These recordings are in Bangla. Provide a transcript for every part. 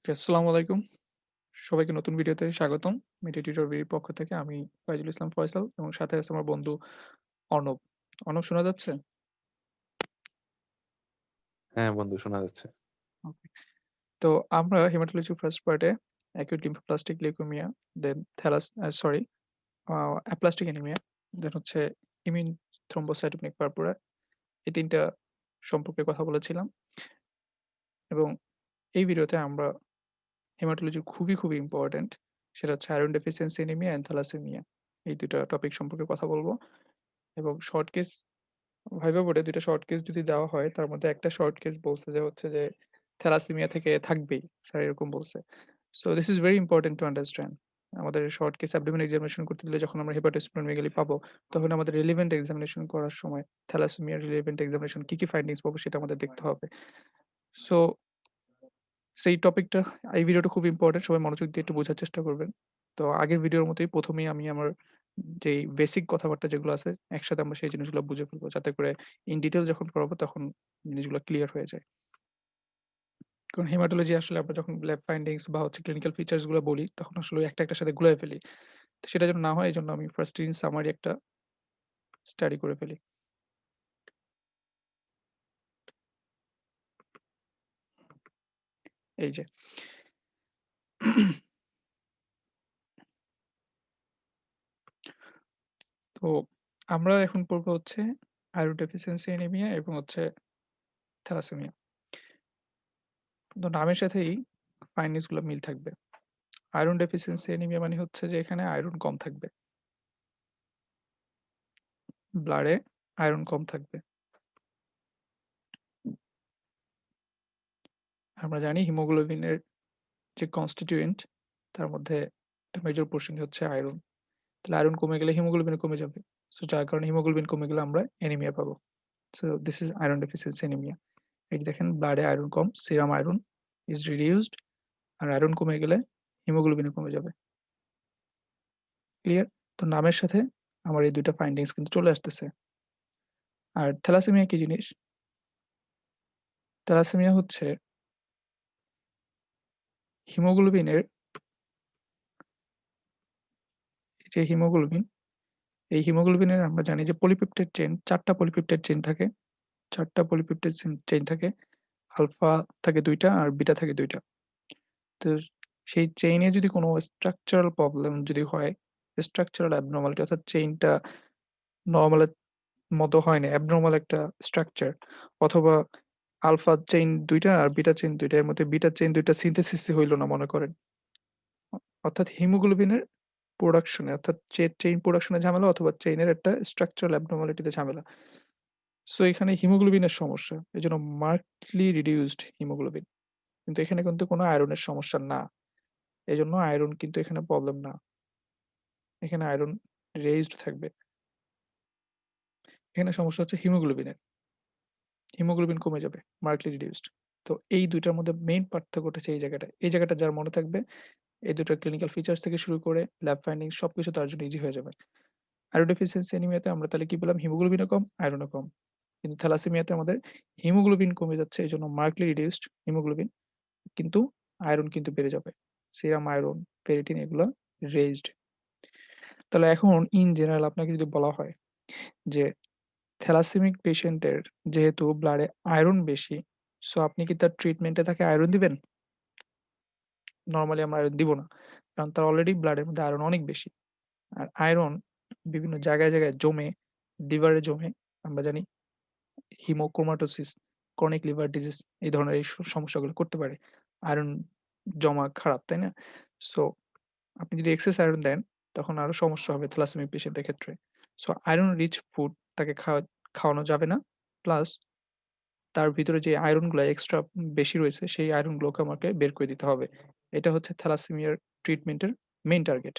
আসসালামু আলাইকুম। সবাইকে নতুন ভিডিওতে স্বাগতম। মিডিয়া টিউটর বিডির পক্ষ থেকে আমি ফাইজুল ইসলাম ফয়সাল এবং সাথে আছে আমার বন্ধু অর্ণব। অর্ণব শোনা যাচ্ছে? হ্যাঁ, বন্ধু শোনা যাচ্ছে। ওকে। তো আমরা হেমাটোলজি ফার্স্ট পার্টে অ্যাকিউট লিম্ফোপ্লাস্টিক লিউকেমিয়া, দেন সরি অ্যাপ্লাস্টিক অ্যানিমিয়া, দেন হচ্ছে ইমিউন থ্রম্বোসাইটোপেনিক পারপুরা, এই ৩ টা সম্পর্কে কথা বলেছিলাম এবং এই ভিডিওতে আমরা হেমাটোলজির খুবই ইম্পোর্টেন্ট, সেটা হচ্ছে iron deficiency anaemia and thalassaemia. এই ২ টা টপিক সম্পর্কে কথা বলব এবং শর্ট কেস ভাইবা বোর্ডে ২ টা শর্ট কেস যদি দেওয়া হয়, তার মধ্যে একটা শর্ট কেস বলছে যে হচ্ছে যে থ্যালাসেমিয়া থেকে থাকবেই। স্যার এরকম বলছে। So this is very important to understand. আমাদের শর্ট কেস অ্যাবডোমেন এক্সামিনেশন করতে দিলে যখন আমরা হেপাটোস্প্লেনোমেগালি পাবো, তখন আমাদের রিলেভেন্ট এক্সামিনেশন করার সময় থ্যালাসেমিয়ার রিলেভেন্ট এক্সামিনেশন কি ফাইন্ডিংস পাবো সেটা আমাদের দেখতে হবে। সো সেই টপিকটা, এই ভিডিওটা খুব ইম্পোর্টেন্ট। সবাই মনোযোগ দিয়ে একটু বোঝার চেষ্টা করবেন। তো আগের ভিডিওর মতোই ১ম এই আমি আমার যেই বেসিক কথাবার্তা যেগুলো আছে, একসাথে আমরা সেই জিনিসগুলো বুঝে ফেলবো। যাতে করে ইন ডিটেইলস যখন পড়াবো তখন জিনিসগুলো ক্লিয়ার হয়ে যায়। কারণ হেমাটোলজি আসলে আমরা যখন ল্যাব ফাইন্ডিংস বা হচ্ছে ক্লিনিক্যাল ফিচারস গুলো বলি, তখন আসলে ওই একটা একটার সাথে গুলায় ফেলি। তো সেটা যেন না হয় এজন্য আমি ফার্স্ট ইন সামারি একটা স্টাডি করে ফেলি। এই যে তো আমরা এখন পড়বো হচ্ছে আয়রন ডেফিসিয়েন্সি অ্যানিমিয়া এবং হচ্ছে থ্যালাসেমিয়া। তো নামের সাথেই ফাইন্ডিংস গুলো মিল থাকবে। আয়রন ডেফিসিয়েন্সি অ্যানিমিয়া মানে হচ্ছে যে এখানে আয়রন কম থাকবে। ব্লাডে আয়রন কম থাকবে। আমরা জানি হিমোগ্লোবিনের যে কনস্টিটিউয়েন্ট, তার মধ্যে একটা মেজর পোরশনই হচ্ছে আয়রন। তাহলে আয়রন কমে গেলে হিমোগ্লোবিন কমে যাবে। সো যার কারণে হিমোগ্লোবিন কমে গেলে আমরা অ্যানিমিয়া পাবো। So this is iron deficiency anaemia. এই যে দেখেন ব্লাডে আয়রন কম, সিরাম আয়রন ইস রিডিউসড, আর আয়রন কমে গেলে হিমোগ্লোবিনও কমে যাবে। ক্লিয়ার? তো নামের সাথে আমার এই ২ টা ফাইন্ডিংস কিন্তু চলে আসতেছে। আর থ্যালাসেমিয়া কি জিনিস? থ্যালাসেমিয়া হচ্ছে হিমোগ্লোবিনের, যে হিমোগ্লোবিন, এই হিমোগ্লোবিনের আমরা জানি যে পলিপেপটাইড চেইন, ৪ টা পলিপেপটাইড চেইন থাকে। ৪ টা পলিপেপটাইড চেইন থাকে। আলফা থাকে ২ টা আর বিটা থাকে ২ টা। তো সেই চেইনে যদি কোনো স্ট্রাকচারাল প্রবলেম যদি হয়, স্ট্রাকচারাল অ্যাবনরমালিটি অর্থাৎ চেইনটা নরমাল এর মতো হয় না, অ্যাবনরমাল একটা স্ট্রাকচার, অথবা আলফা চেইন ২ টা আর বিটা চেইন ২ টা, এর মধ্যে বিটা চেইন ২ টা সিনথেসিসই হইল না মনে করেন। অর্থাৎ হিমোগ্লোবিনের প্রোডাকশন এ, অর্থাৎ চেইন প্রোডাকশন এ ঝামেলা অথবা চেইনের একটা স্ট্রাকচারাল অ্যাবনরমালিটি তে ঝামেলা। সো এখানে হিমোগ্লোবিনের সমস্যা। এজন্য মার্কডলি রিডিউসড হিমোগ্লোবিন। কিন্তু এখানে কিন্তু কোনো আয়রনের সমস্যা না। এজন্য আয়রন কিন্তু এখানে প্রবলেম না। এখানে আয়রন রেইজড থাকবে। এখানে সমস্যা হচ্ছে হিমোগ্লোবিনের। হিমোগ্লোবিন কমে যাবে, মার্কডলি রিডিউসড। তো এই ২ টার মধ্যে মেইন পার্থক্যটা হচ্ছে এই জায়গাটায়। এই জায়গাটা যার মনে থাকবে, এই ২ টার ক্লিনিক্যাল ফিচারস থেকে শুরু করে ল্যাব ফাইন্ডিংস সবকিছু তার জন্য ইজি হয়ে যাবে। আয়রন ডেফিসিয়েন্সি অ্যানিমিয়াতে আমরা তাহলে কি পেলাম? হিমোগ্লোবিনও কম, আয়রনও কম। কিন্তু থ্যালাসেমিয়াতে আমাদের হিমোগ্লোবিন কমে যাচ্ছে, এজন্য মার্কডলি রিডিউসড হিমোগ্লোবিন, কিন্তু আয়রন কিন্তু বেড়ে যাবে। সিরাম আয়রন, ফেরিটিন এগুলা রেইজড। তাহলে এখন ইন জেনারেল আপনাকে যদি বলা হয় যে থ্যালাসেমিক পেশেন্টের যেহেতু ব্লাডে আয়রন বেশি, সো আপনি কি তার ট্রিটমেন্টে তাকে আয়রন দিবেন? নরমালি আমরা আয়রন দিব না। কারণ তার অলরেডি ব্লাডের মধ্যে আয়রন অনেক বেশি। আর আয়রন বিভিন্ন জায়গায় জমে, লিভারে জমে, আমরা জানি হিমোক্রোমাটোসিস, ক্রনিক লিভার ডিজিজ এই ধরনের এই সমস্যাগুলো করতে পারে। আয়রন জমা খারাপ, তাই না? সো আপনি যদি এক্সেস আয়রন দেন, তখন আরো সমস্যা হবে থ্যালাসেমিক পেশেন্টের ক্ষেত্রে। সো আয়রন রিচ ফুড তাকে খাওয়ানো যাবে না। প্লাস তার ভিতরে যে আয়রন গুলা এক্সট্রা বেশি রয়েছে, সেই আয়রন গুলোকে আমাকে বের করে দিতে হবে। এটা হচ্ছে থ্যালাসেমিয়ার ট্রিটমেন্টের মেইন টার্গেট।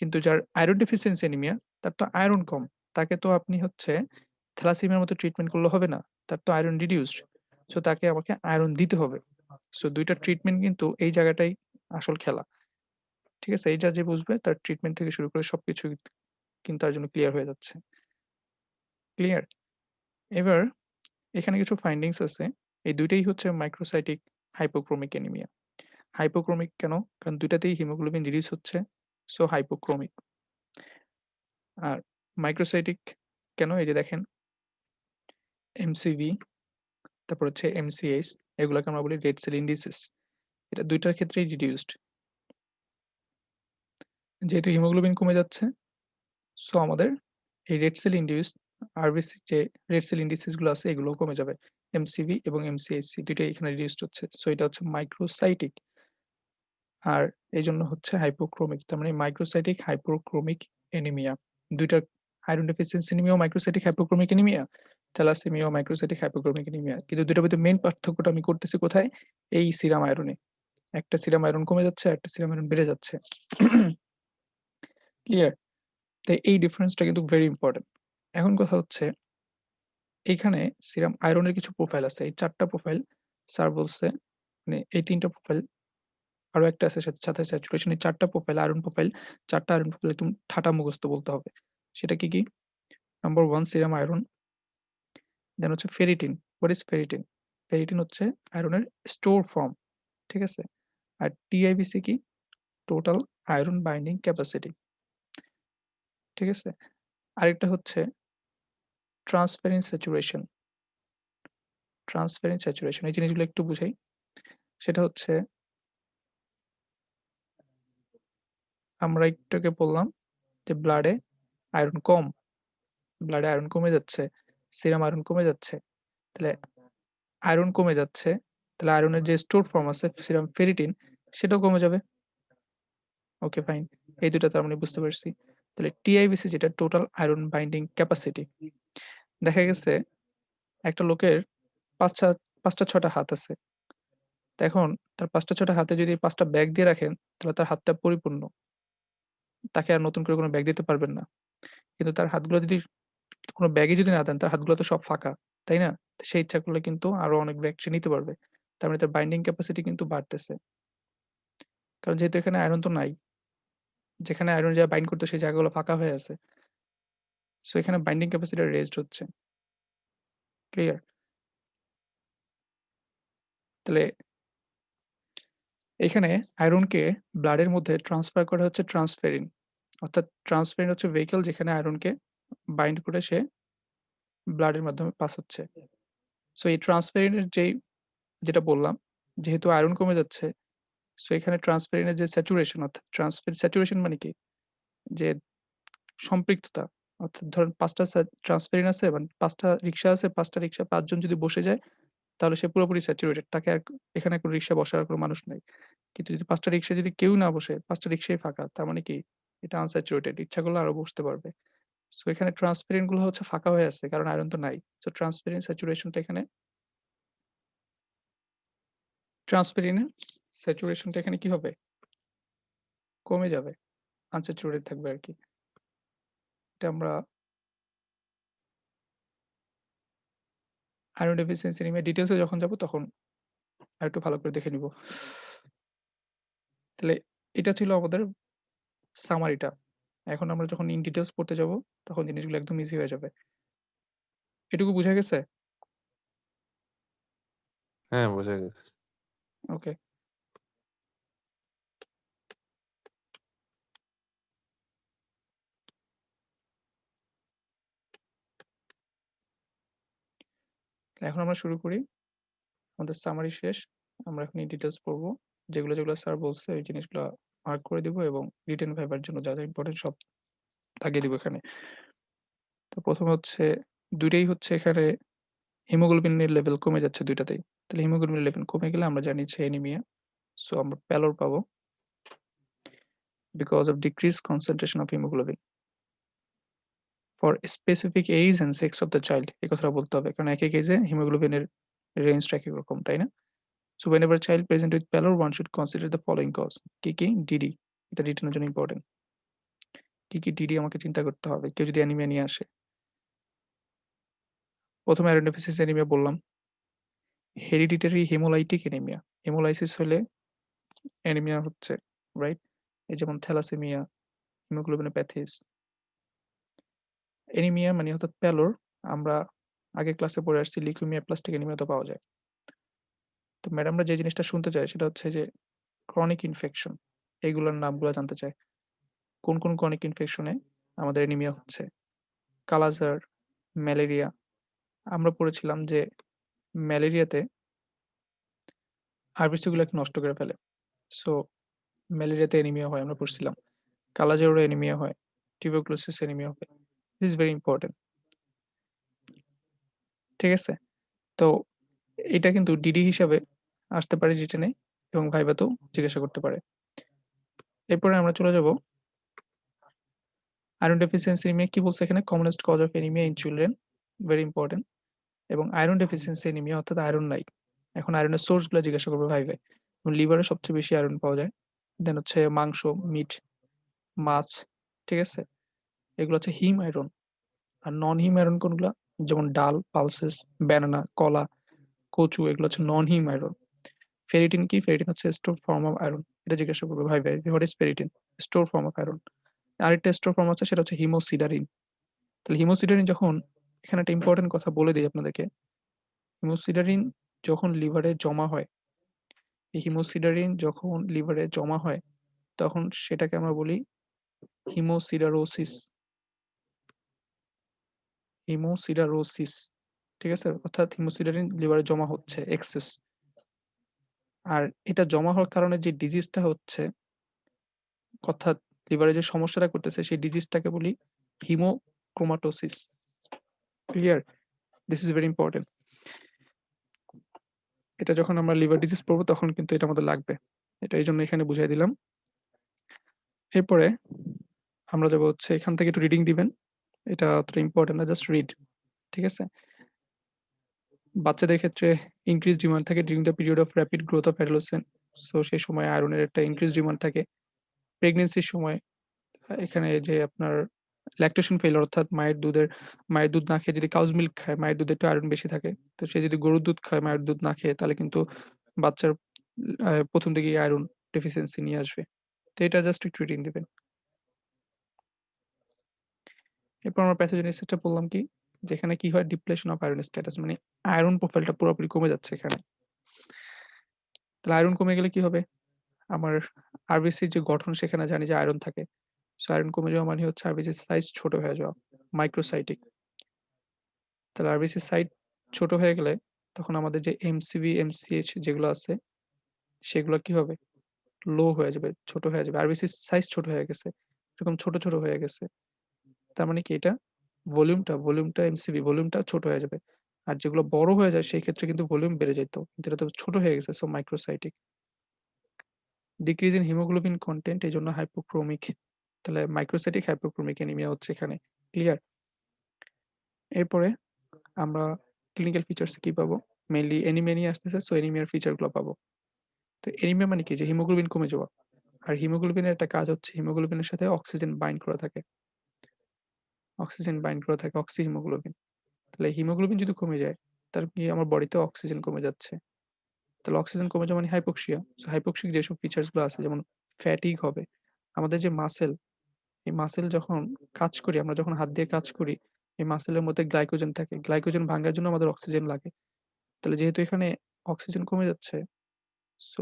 কিন্তু যার আয়রন ডেফিসিয়েন্সি অ্যানিমিয়া, তার তো আয়রন কম। তাকে তো আপনি হচ্ছে থ্যালাসেমিয়ার মতো ট্রিটমেন্ট করলে হবে না। তার তো আয়রন রিডিউসড। সো তাকে আমাকে আয়রন দিতে হবে। সো ২ টা ট্রিটমেন্ট কিন্তু এই জায়গাটাই আসল খেলা। ঠিক আছে? এইটা যে বুঝবে তার ট্রিটমেন্ট থেকে শুরু করে সবকিছু কিন্তু তার জন্য ক্লিয়ার হয়ে যাচ্ছে। ক্লিয়ার? এবার এখানে কিছু ফাইন্ডিংস আছে। এই ২ টাই হচ্ছে মাইক্রোসাইটিক হাইপোক্রোমিক অ্যানিমিয়া। হাইপোক্রোমিক কেন? কারণ ২ টাতেই হিমোগ্লোবিন রিলিজ হচ্ছে। So hypochromic. আর মাইক্রোসাইটিক কেন? এই যে দেখেন MCV, তারপর হচ্ছে MCH, এগুলাকে আমরা বলি রেড সেল ইন্ডিসিস। এটা ২ টার ক্ষেত্রেই রিডিউসড। যেহেতু হিমোগ্লোবিন কমে যাচ্ছে, সো আমাদের এই রেড সেল ইনডিউসড আরবিসি যে রেড সেল ইন্ডিসিস গুলো আছে এগুলোও কমে যাবে। MCV এবং MCHC ২ টাই এখানে রিডিউসড হচ্ছে। সো এটা হচ্ছে মাইক্রোসাইটিক। আর এইজন্য হচ্ছে হাইপোক্রোমিক। তার মানে মাইক্রোসাইটিক হাইপোক্রোমিক অ্যানিমিয়া। ২ টার আয়রন ডেফিসিয়েন্সি অ্যানিমিয়া ও মাইক্রোসাইটিক হাইপোক্রোমিক অ্যানিমিয়া, থ্যালাসেমিয়া ও মাইক্রোসাইটিক হাইপোক্রোমিক অ্যানিমিয়া। কিন্তু ২ টার মধ্যে মেইন পার্থক্যটা আমি করতেছি কোথায়? এই সিরাম আয়রনে। একটা সিরাম আয়রন কমে যাচ্ছে, আরেকটা সিরাম আয়রন বেড়ে যাচ্ছে। ক্লিয়ার? তো এই ডিফারেন্সটা কিন্তু ভেরি ইম্পোর্টেন্ট। এখন কথা হচ্ছে এইখানে সিরাম আয়রনের কিছু প্রোফাইল আছে। এই ৪ টা প্রোফাইল স্যার বলছে, মানে এই ৩ টা প্রোফাইল আরো একটা আছে সাথে স্যাচুরেশন, এই ৪ টা প্রোফাইল আয়রন প্রোফাইল, ৪ টা আয়রন প্রোফাইল একদম ঠাটা মুখস্থ বলতে হবে। সেটা কি, কি? নাম্বার 1 সিরাম আয়রন, দেন হচ্ছে ferritin. What is ferritin? Ferritin হচ্ছে আয়রনের স্টোর ফর্ম, ঠিক আছে? আর টিআইবিসি কি? টোটাল আয়রন বাইন্ডিং ক্যাপাসিটি, ঠিক আছে? আরেকটা হচ্ছে ট্রান্সফারেন্স স্যাচুরেশন। ট্রান্সফারেন্স স্যাচুরেশন এই জিনিসগুলো একটু বুঝাই। সেটা হচ্ছে আমরা একটু আগে বললাম যে ব্লাডে আয়রন কমে যাচ্ছে, সিরাম আয়রন কমে যাচ্ছে। তাহলে আয়রন কমে যাচ্ছে, তাহলে আয়রনের যে স্টোর ফর্ম আছে সিরাম ফেরিটিন সেটাও কমে যাবে। Okay fine. এই ২ টা তার মানে বুঝতে পারছি। তাহলে টিআইবিসি যেটা টোটাল আয়রন বাইন্ডিং ক্যাপাসিটি। দেখা গেছে একটা লোকের ৫ টা ৬ টা হাত আছে। তো এখন তার ৫ টা ৬ টা হাতে যদি ৫ টা ব্যাগ দিয়ে রাখেন তাহলে তার হাতটা পরিপূর্ণ। তাকে আর নতুন করে কোনো ব্যাগ দিতে পারবেন না। কিন্তু তার হাতগুলো যদি কোনো ব্যাগই যদি না দেন, তার হাতগুলো তো সব ফাঁকা, তাই না? তো সে ইচ্ছা করলে কিন্তু আরো অনেক ব্যাগ সে নিতে পারবে। তার মানে তার বাইন্ডিং ক্যাপাসিটি কিন্তু বাড়তেছে। কারণ যেহেতু এখানে আয়রন তো নাই। যেখানে আয়রন যা বাইন্ড করতো সেই জায়গাগুলো ফাঁকা হয়ে আছে। সো এখানে বাইন্ডিং ক্যাপাসিটি রেইজড হচ্ছে। ক্লিয়ার? তাহলে এখানে আয়রনকে ব্লাডের মধ্যে ট্রান্সফার করা হচ্ছে ট্রান্সফেরিন। অর্থাৎ ট্রান্সফেরিন হচ্ছে ভেহিকল যেখানে আয়রনকে বাইন্ড করে সে ব্লাডের মাধ্যমে পাস হচ্ছে। সো এই ট্রান্সফেরিনের যেটা বললাম, যেহেতু আয়রন কমে যাচ্ছে, সো এখানে ট্রান্সফেরিনের যে স্যাচুরেশন অর্থাৎ স্যাচুরেশন মানে কি? যে সম্পৃক্ততা, অর্থাৎ ধরেন ৫ টা ট্রান্সফেরিন আছে, মানে ৫ টা রিক্সা আছে, ৫ টা রিক্সা ৫ জন যদি বসে যায় তাহলে সে পুরোপুরি স্যাচুরেটেড। তাকে আর এখানে কোনো রিক্সায় বসার আর কোনো মানুষ নাই। কিন্তু যদি ৫ টা রিক্সায় যদি কেউ না বসে, ৫ টা রিক্সাই ফাঁকা। তার মানে কি? এটা আনস্যাচুরেটেড। ইচ্ছা করলে আরো বসতে পারবে। সো এখানে ট্রান্সফেরিন গুলো হচ্ছে ফাঁকা হয়ে আছে। কারণ আয়রন তো নাই। সো ট্রান্সফেরিনের স্যাচুরেশনটা এখানে কি হবে? কমে যাবে। আনস্যাচুরেটেড থাকবে আরকি। এটা আমরা আয়রন ডেফিসিয়েন্সি নিয়ে ডিটেইলস এ যখন যাব তখন আরেকটু ভালো করে দেখে নিব। তাহলে এটা ছিল আমাদের সামারিটা। এখন আমরা যখন ইন ডিটেইলস পড়তে যাব তখন জিনিসগুলো একদম ইজি হয়ে যাবে। এটুকু বুঝা গেছে? হ্যাঁ, বোঝা গেছে। ওকে। এখন আমরা শুরু করি। আমাদের সামারি শেষ। আমরা এখন ইন ডিটেইলস পড়ব। যেগুলো স্যার বলছে ওই জিনিসগুলা মার্ক করে দিব এবং রিটেন ভাইবার জন্য যা ইম্পোর্টেন্ট সব দাগিয়ে দিব এখানে। তো ১ম এ হচ্ছে ২ টাই হচ্ছে এখানে হিমোগ্লোবিনের লেভেল কমে যাচ্ছে ২ টাতেই। তাহলে হিমোগ্লোবিনের লেভেল কমে গেলে আমরা জানি হচ্ছে অ্যানিমিয়া। সো আমরা প্যালর পাবো because of decreased concentration of hemoglobin for specific age and sex of the child, এই কথাটা বলতে হবে। কারণ একেক এজে হিমোগ্লোবিনের রেঞ্জটা একেক রকম, তাই না? So whenever a child present with pallor, one should consider the following cause. কি, কি? ডিডি। এটা রিটেনের জন্য ইম্পোর্টেন্ট। কি, কি ডিডি আমাকে চিন্তা করতে হবে কেউ যদি অ্যানিমিয়া নিয়ে আসে। ১ম এ আয়রন ডেফিসিয়েন্সি অ্যানিমিয়া বললাম। Hereditary haemolytic anaemia. হেমোলাইসিস হলে অ্যানিমিয়া হচ্ছে, রাইট? এই যেমন থ্যালাসেমিয়া, হিমোগ্লোবিনোপ্যাথিস। অ্যানিমিয়া মানে অর্থাৎ প্যালর আমরা আগের ক্লাসে পড়ে আসছি লিউকেমিয়া, অ্যাপ্লাস্টিক অ্যানিমিয়াতেও পাওয়া যায়। তো ম্যাডামরা যে জিনিসটা শুনতে চায় সেটা হচ্ছে যে ক্রনিক ইনফেকশন এগুলোর নামগুলা জানতে চায়। কোন ক্রনিক ইনফেকশনে আমাদের অ্যানিমিয়া হচ্ছে? কালাজ্জার, ম্যালেরিয়া। আমরা পড়েছিলাম যে ম্যালেরিয়াতে আরবিসি গুলাকে নষ্ট করে ফেলে। সো ম্যালেরিয়াতে অ্যানিমিয়া হয় আমরা পড়ছিলাম। কালাজ্জারেও অ্যানিমিয়া হয়। টিউবারকুলোসিস অ্যানিমিয়া হয়। This is very important. ঠিক আছে? তো এটা কিন্তু ডিডি হিসাবে আসতে পারে রিটেনে এবং ভাইভাতেও জিজ্ঞাসা করতে পারে। এরপরে আমরা চলে যাব আয়রন ডেফিসিয়েন্সি অ্যানিমিয়া কি বলছে এখানে? Commonest cause of anaemia in children very important এবং আয়রন ডেফিসিয়েন্সি অ্যানিমিয়া অর্থাৎ আয়রন নাই। এখন আয়রনের সোর্স গুলা জিজ্ঞাসা করবে ভাইভায়। লিভারে সবচেয়ে বেশি আয়রন পাওয়া যায়। দেন হচ্ছে মাংস, মিট, মাছ, ঠিক আছে? এগুলো হচ্ছে হিম আয়রন। আর নন হিম আয়রন কোনগুলা? যেমন ডাল, পালসেস, ব্যানানা, কলা, কচু এগুলো হচ্ছে নন হিম আয়রন। ফেরিটিন কি? ফেরিটিন হচ্ছে স্টোর ফর্ম অফ আয়রন। এটা জিজ্ঞাসা করবে ভাইভায়। What is ferritin? Store form of iron. আরেকটা স্টোর ফর্ম আছে সেটা হচ্ছে হিমোসিডারিন। তাহলে হিমোসিডারিন যখন এখানে একটা ইম্পোর্টেন্ট কথা বলে দেই আপনাদেরকে। হিমোসিডারিন যখন লিভারে জমা হয়, এই হিমোসিডারিন যখন লিভারে জমা হয় তখন সেটাকে আমরা বলি হিমোসিডারোসিস। হিমোসিডারোসিস। ঠিক আছে? অর্থাৎ হিমোসিডারিন লিভারে জমা হচ্ছে এক্সেস। আর এটা জমা হওয়ার কারণে যে ডিজিজটা হচ্ছে অর্থাৎ লিভারে যে সমস্যাটা করতেছে সেই ডিজিজটাকে বলি haemochromatosis. Clear? This is very important. এটা যখন আমরা লিভার ডিজিজ পড়বো তখন কিন্তু এটা আমাদের লাগবে। এটা এইজন্য এখানে বুঝাই দিলাম। এরপরে আমরা যাবো হচ্ছে এখান থেকে একটু রিডিং দিবেন। এটা অতটা ইম্পোর্টেন্ট না জাস্ট রিড। ঠিক আছে? বাচ্চাদের ক্ষেত্রে ইনক্রিজ ডিমান্ড থাকে during the period of rapid growth of adolescent. So সেই সময় আয়রনের একটা ইনক্রিজ ডিমান্ড থাকে। প্রেগন্যান্সির সময় এখানে যে আপনার ল্যাকটেশন ফেইলিউর অর্থাৎ মায়ের দুধ না খেয়ে যদি কাউস মিল্ক খায়, মায়ের দুধে একটু আয়রন বেশি থাকে। তো সে যদি গরুর দুধ খায়, মায়ের দুধ না খেয়ে তাহলে কিন্তু বাচ্চার ১ম দিকেই আয়রন ডেফিসিয়েন্সি নিয়ে আসবে। তো এটা জাস্ট একটু রিডিং দিবেন। এরপর আমরা প্যাথোজেনেসিসটা বললাম কি? যেখানে কি হয় ডিপ্লেশন অফ আয়রন স্ট্যাটাস মানে আয়রন প্রোফাইলটা পুরোপুরি কমে যাচ্ছে এখানে। তাহলে আয়রন কমে গেলে কি হবে? আমার আরবিসির যে গঠন সেখানে জানি যে আয়রন থাকে। সো আয়রন কমে যাওয়া মানে হচ্ছে আরবিসির সাইজ ছোট হয়ে যাওয়া। মাইক্রোসাইটিক। তাহলে আরবিসির সাইজ ছোট হয়ে গেলে তখন আমাদের যে এমসিভি, এমসিএইচ যেগুলো আছে সেগুলো কি হবে? লো হয়ে যাবে, ছোট হয়ে যাবে। আরবিসির সাইজ ছোট হয়ে গেছে। এরকম ছোট হয়ে গেছে। তার মানে কি এটা ভলিউমটা এমসিভি ভলিউমটা ছোট হয়ে যাবে। আর যেগুলো বড় হয়ে যায় সেই ক্ষেত্রে কিন্তু ভলিউম বেড়ে যাইত। কিন্তু এটা তো ছোট হয়ে গেছে so microcytic. Decrease in haemoglobin content এজন্য হাইপোক্রোমিক। তাহলে মাইক্রোসাইটিক হাইপোক্রোমিক অ্যানিমিয়া হচ্ছে এখানে। ক্লিয়ার? এরপরে আমরা ক্লিনিক্যাল ফিচারস কি পাবো? মেইনলি অ্যানিমিয়া নিয়ে আসতেছে সো অ্যানিমিয়ার ফিচার গুলো পাবো। তো অ্যানিমিয়া মানে কি? যে হিমোগ্লোবিন কমে যাওয়া। আর হিমোগ্লোবিনের একটা কাজ হচ্ছে হিমোগ্লোবিনের সাথে অক্সিজেন বাইন্ড করা থাকে। অক্সিজেন বাইন্ড করা থাকে অক্সিহিমোগ্লোবিন। তাহলে হিমোগ্লোবিন যদি কমে যায় তাহলে কি আমার বডিতে অক্সিজেন কমে যাচ্ছে। তাহলে অক্সিজেন কমে যাওয়া মানে হাইপোক্সিয়া। সো হাইপোক্সিক যেসব ফিচারস গুলো আছে যেমন ফ্যাটিগ হবে। আমাদের যে মাসল, এই মাসল যখন কাজ করি, আমরা যখন হাত দিয়ে কাজ করি, এই মাসলের মধ্যে গ্লাইকোজেন থাকে। গ্লাইকোজেন ভাঙার জন্য আমাদের অক্সিজেন লাগে। তাহলে যেহেতু এখানে অক্সিজেন কমে যাচ্ছে, সো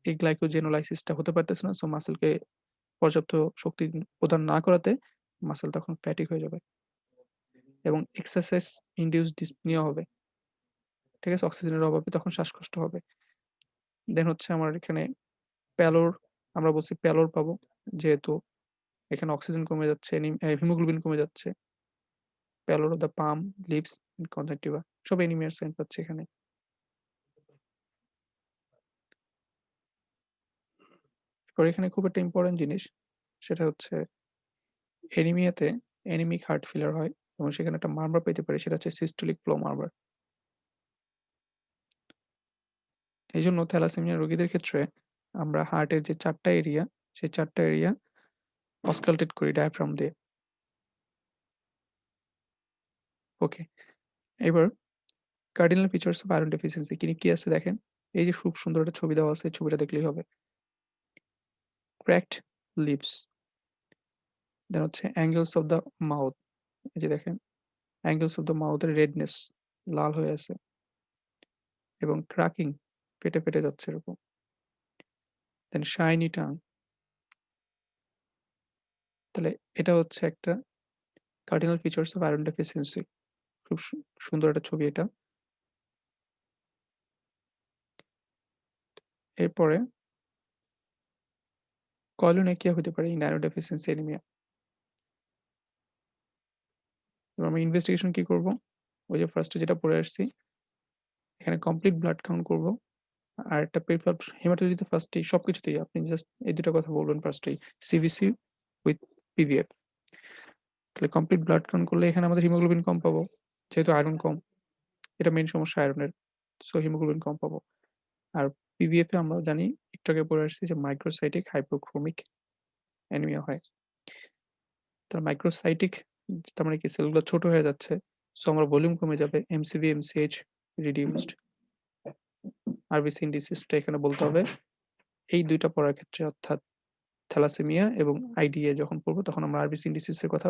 এই গ্লাইকোজেনোলাইসিসটা হতে পারতেছে না। সো মাসলকে পর্যাপ্ত শক্তি প্রদান না করাতে মাসল তখন ফ্যাটিক হয়ে যাবে এবং এক্সারসাইজ ইনডিউসড ডিসনিয়া হবে। ঠিক আছে? অক্সিজেনের অভাবে তখন শ্বাসকষ্ট হবে। দেন হচ্ছে আমার এখানে প্যালোর আমরা বলছি প্যালোর পাবো। যেহেতু এখানে অক্সিজেন কমে যাচ্ছে, হিমোগ্লোবিন কমে যাচ্ছে। Pallor of the palm, lips, conjunctiva সব অ্যানিমিয়ার সাইন পাচ্ছি এখানে। এরপর এখানে খুব একটা ইম্পোর্টেন্ট জিনিস সেটা হচ্ছে অ্যানিমিয়াতে অ্যানিমিক হার্ট ফেইলিউর হয় এবং সেখানে একটা মার্কার পেতে পারি সেটা হচ্ছে সিস্টোলিক ফ্লো মার্কার। এইজন্য থ্যালাসেমিয়া রোগীদের ক্ষেত্রে আমরা হার্টের যে ৪ টা এরিয়া সেই ৪ টা এরিয়া অস্কালটেট করি ডায়াফ্রাম দিয়ে। ওকে। এবার cardinal features of iron deficiency কি আছে দেখেন। এই যে খুব সুন্দর একটা ছবি দেওয়া আছে, এই ছবিটা দেখলেই হবে। ক্র্যাকড লিপস, দেন হচ্ছে অ্যাঙ্গেলস অফ দ্য মাউথ। এই যে দেখেন অ্যাঙ্গেলস অফ দ্য মাউথ এর রেডনেস লাল হয়ে আছে এবং ক্র্যাকিং ফেটে যাচ্ছে এরকম। দেন শাইনি টাং। তাহলে এটা হচ্ছে একটা cardinal features of iron deficiency। খুব সুন্দর একটা ছবি এটা। এরপরে কোলিনোইকিয়া হতে পারে in iron deficiency anemia। এবার আমরা ইনভেস্টিগেশন কি করব? ওই যে ফার্স্ট এ যেটা পড়ে আসছি, এখানে কমপ্লিট ব্লাড কাউন্ট করব। আর একটা প্রেফার হেমাটোলজিতে ফার্স্টেই সবকিছুতেই আপনি জাস্ট এই ২ টা কথা বলবেন ফার্স্টেই। সিভিসি উইথ পিভিএফ। তাহলে কমপ্লিট ব্লাড কাউন্ট করলে এখানে আমাদের হিমোগ্লোবিন কম পাবো। যেহেতু আয়রন কম। এটা মেইন সমস্যা আয়রনের। সো হিমোগ্লোবিন কম পাবো। আর পিভিএফ এ আমরা জানি একটু আগে পড়ে আসছি যে মাইক্রোসাইটিক হাইপোক্রোমিক অ্যানিমিয়া হয়। তার মাইক্রোসাইটিক তার মানে কি সেলগুলো ছোট হয়ে যাচ্ছে। সো আমার ভলিউম কমে যাবে। MCV, MCh reduced. আরবিসি ইনডিসিসটা এখানে বলতে হবে। এই ২ টা পড়ার ক্ষেত্রে অর্থাৎ থ্যালাসেমিয়া এবং আইডিএ যখন পড়ব তখন আমরা আরবিসি ইনডিসিস এর কথা